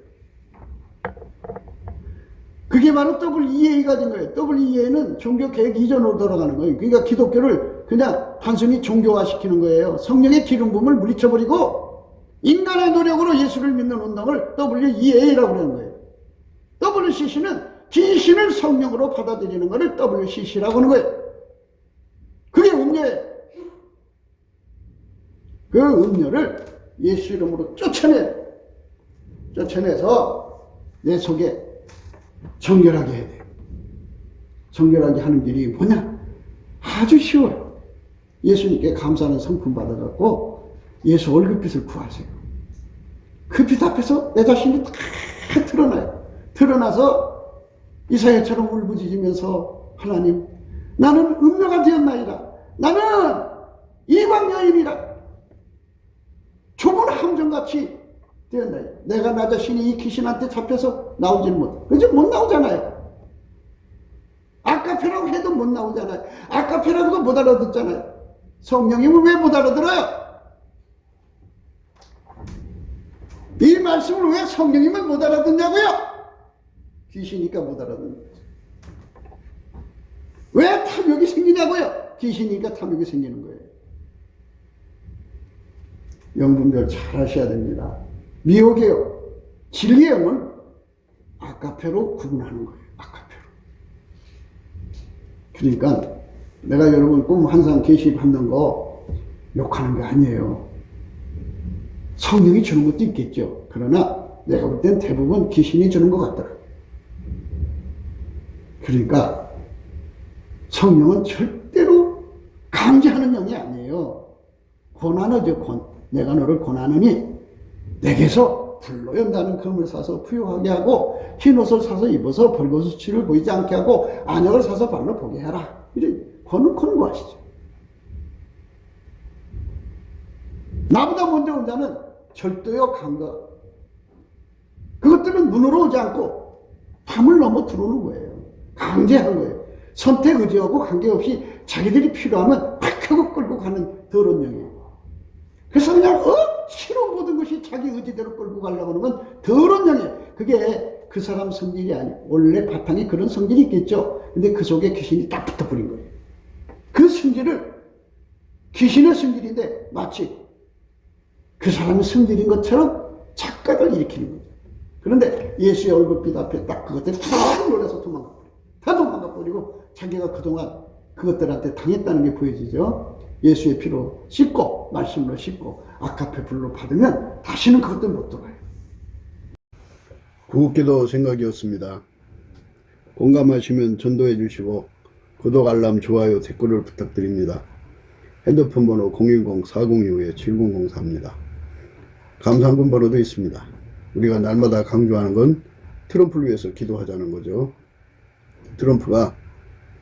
그게 바로 WEA가 된 거예요. WEA는 종교개혁 이전으로 돌아가는 거예요. 그러니까 기독교를 그냥 단순히 종교화시키는 거예요. 성령의 기름 부음을 물리쳐버리고 인간의 노력으로 예수를 믿는 운동을 WEA라고 하는 거예요. WCC는 귀신을 성령으로 받아들이는 것을 WCC라고 하는 거예요. 그게 음료예요. 그 음료를 예수 이름으로 쫓아내서 내 속에 정결하게 해야 돼요. 정결하게 하는 길이 뭐냐? 아주 쉬워요. 예수님께 감사하는 성품 받아갖고 예수 얼굴빛을 구하세요. 그 빛 앞에서 내 자신이 다 드러나요. 드러나서 이사야처럼 울부짖으면서 하나님, 나는 음료가 되었나이다. 나는 이방 여인이라. 좁은 함정같이 되었나이다. 내가 나 자신이 이 귀신한테 잡혀서 나오지는 못해. 그죠? 못 나오잖아요. 아까페라고 해도 못 나오잖아요. 아까페라고도 못 알아듣잖아요. 성령님은 왜 못 알아들어요? 이 말씀을 왜 성령님은 못 알아듣냐고요? 귀신이니까 못 알아듣는 거죠. 왜 탐욕이 생기냐고요? 귀신이니까 탐욕이 생기는 거예요. 영분별 잘 하셔야 됩니다. 미혹의 영, 진리의 영은 아카페로 구분하는 거예요. 아카페로. 그러니까 내가 여러분 꿈 환상 계시 받는 거 욕하는 게 아니에요. 성령이 주는 것도 있겠죠. 그러나 내가 볼 땐 대부분 귀신이 주는 것 같더라고요. 그러니까 성령은 절대로 강제하는 영이 아니에요. 권하죠. 내가 너를 권하느니 내게서 불로 연다는 금을 사서 부유하게 하고 흰옷을 사서 입어서 벌거수치를 보이지 않게 하고 안약을 사서 발로 보게 하라. 이런 권고하시죠. 나보다 먼저 온 자는 절도요, 강거. 그것들은 눈으로 오지 않고 밤을 넘어 들어오는 거예요. 강제한 거예요. 선택 의지하고 관계없이 자기들이 필요하면 팍 하고 끌고 가는 더러운 영이에요. 그래서 그냥 억지로 모든 것이 자기 의지대로 끌고 가려고 하는 건 더러운 영이에요. 그게 그 사람 성질이 아니에요. 원래 바탕에 그런 성질이 있겠죠. 근데 그 속에 귀신이 딱 붙어버린 거예요. 그 성질을 귀신의 성질인데 마치 그 사람의 성질인 것처럼 착각을 일으키는 거죠. 그런데 예수의 얼굴빛 앞에 딱 그것들이 탁 놀라서 도망가버리고 다 도망가버리고 자기가 그동안 그것들한테 당했다는 게 보여지죠. 예수의 피로 씻고 말씀으로 씻고 아카페 불로 받으면 다시는 그것들 못 돌아요. 구급기도 생각이었습니다. 공감하시면 전도해 주시고 구독, 알람, 좋아요, 댓글을 부탁드립니다. 핸드폰 번호 010-4025-7004입니다. 감사한금 번호도 있습니다. 우리가 날마다 강조하는 건 트럼프를 위해서 기도하자는 거죠. 트럼프가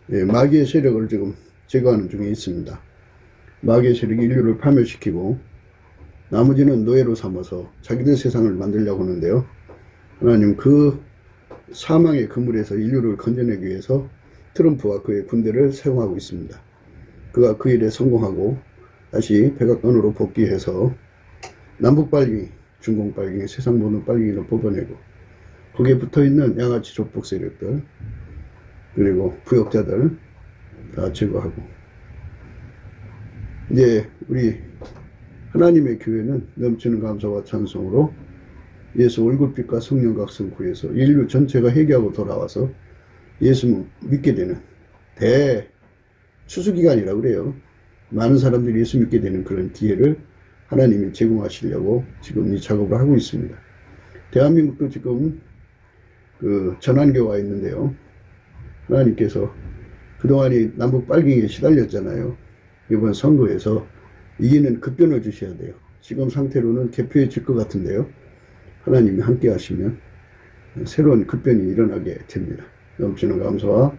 마귀의 세력을 지금 제거하는 중에 있습니다. 마귀의 세력이 인류를 파멸시키고 나머지는 노예로 삼아서 자기들 세상을 만들려고 하는데요. 하나님 그 사망의 그물에서 인류를 건져내기 위해서 트럼프와 그의 군대를 사용하고 있습니다. 그가 그 일에 성공하고 다시 백악관으로 복귀해서 남북 빨갱이, 중공 빨갱이, 세상 모든 빨갱이를 뽑아내고 거기에 붙어있는 양아치 조폭 세력들 그리고 부역자들 다 제거하고 이제 우리 하나님의 교회는 넘치는 감사와 찬송으로 예수 얼굴빛과 성령 각성 구해서 인류 전체가 회개하고 돌아와서 예수 믿게 되는 대추수기간이라고 그래요. 많은 사람들이 예수 믿게 되는 그런 기회를 하나님이 제공하시려고 지금 이 작업을 하고 있습니다. 대한민국도 지금 그 전환교가 있는데요. 하나님께서 그동안이 남북 빨갱이에 시달렸잖아요. 이번 선거에서 이기는 급변을 주셔야 돼요. 지금 상태로는 개표해질 것 같은데요. 하나님이 함께 하시면 새로운 급변이 일어나게 됩니다. 넘치는 감사와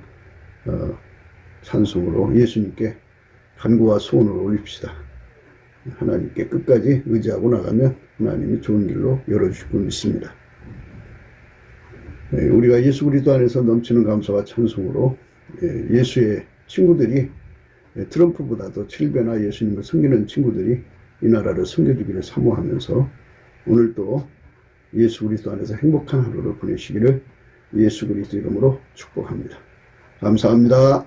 찬송으로 예수님께 간구와 소원을 올립시다. 하나님께 끝까지 의지하고 나가면 하나님이 좋은 길로 열어주실 줄 믿습니다. 우리가 예수 그리스도 안에서 넘치는 감사와 찬송으로 예수의 친구들이 트럼프보다도 7배나 예수님을 섬기는 친구들이 이 나라를 섬겨주기를 사모하면서 오늘도 예수 그리스도 안에서 행복한 하루를 보내시기를 예수 그리스도 이름으로 축복합니다. 감사합니다.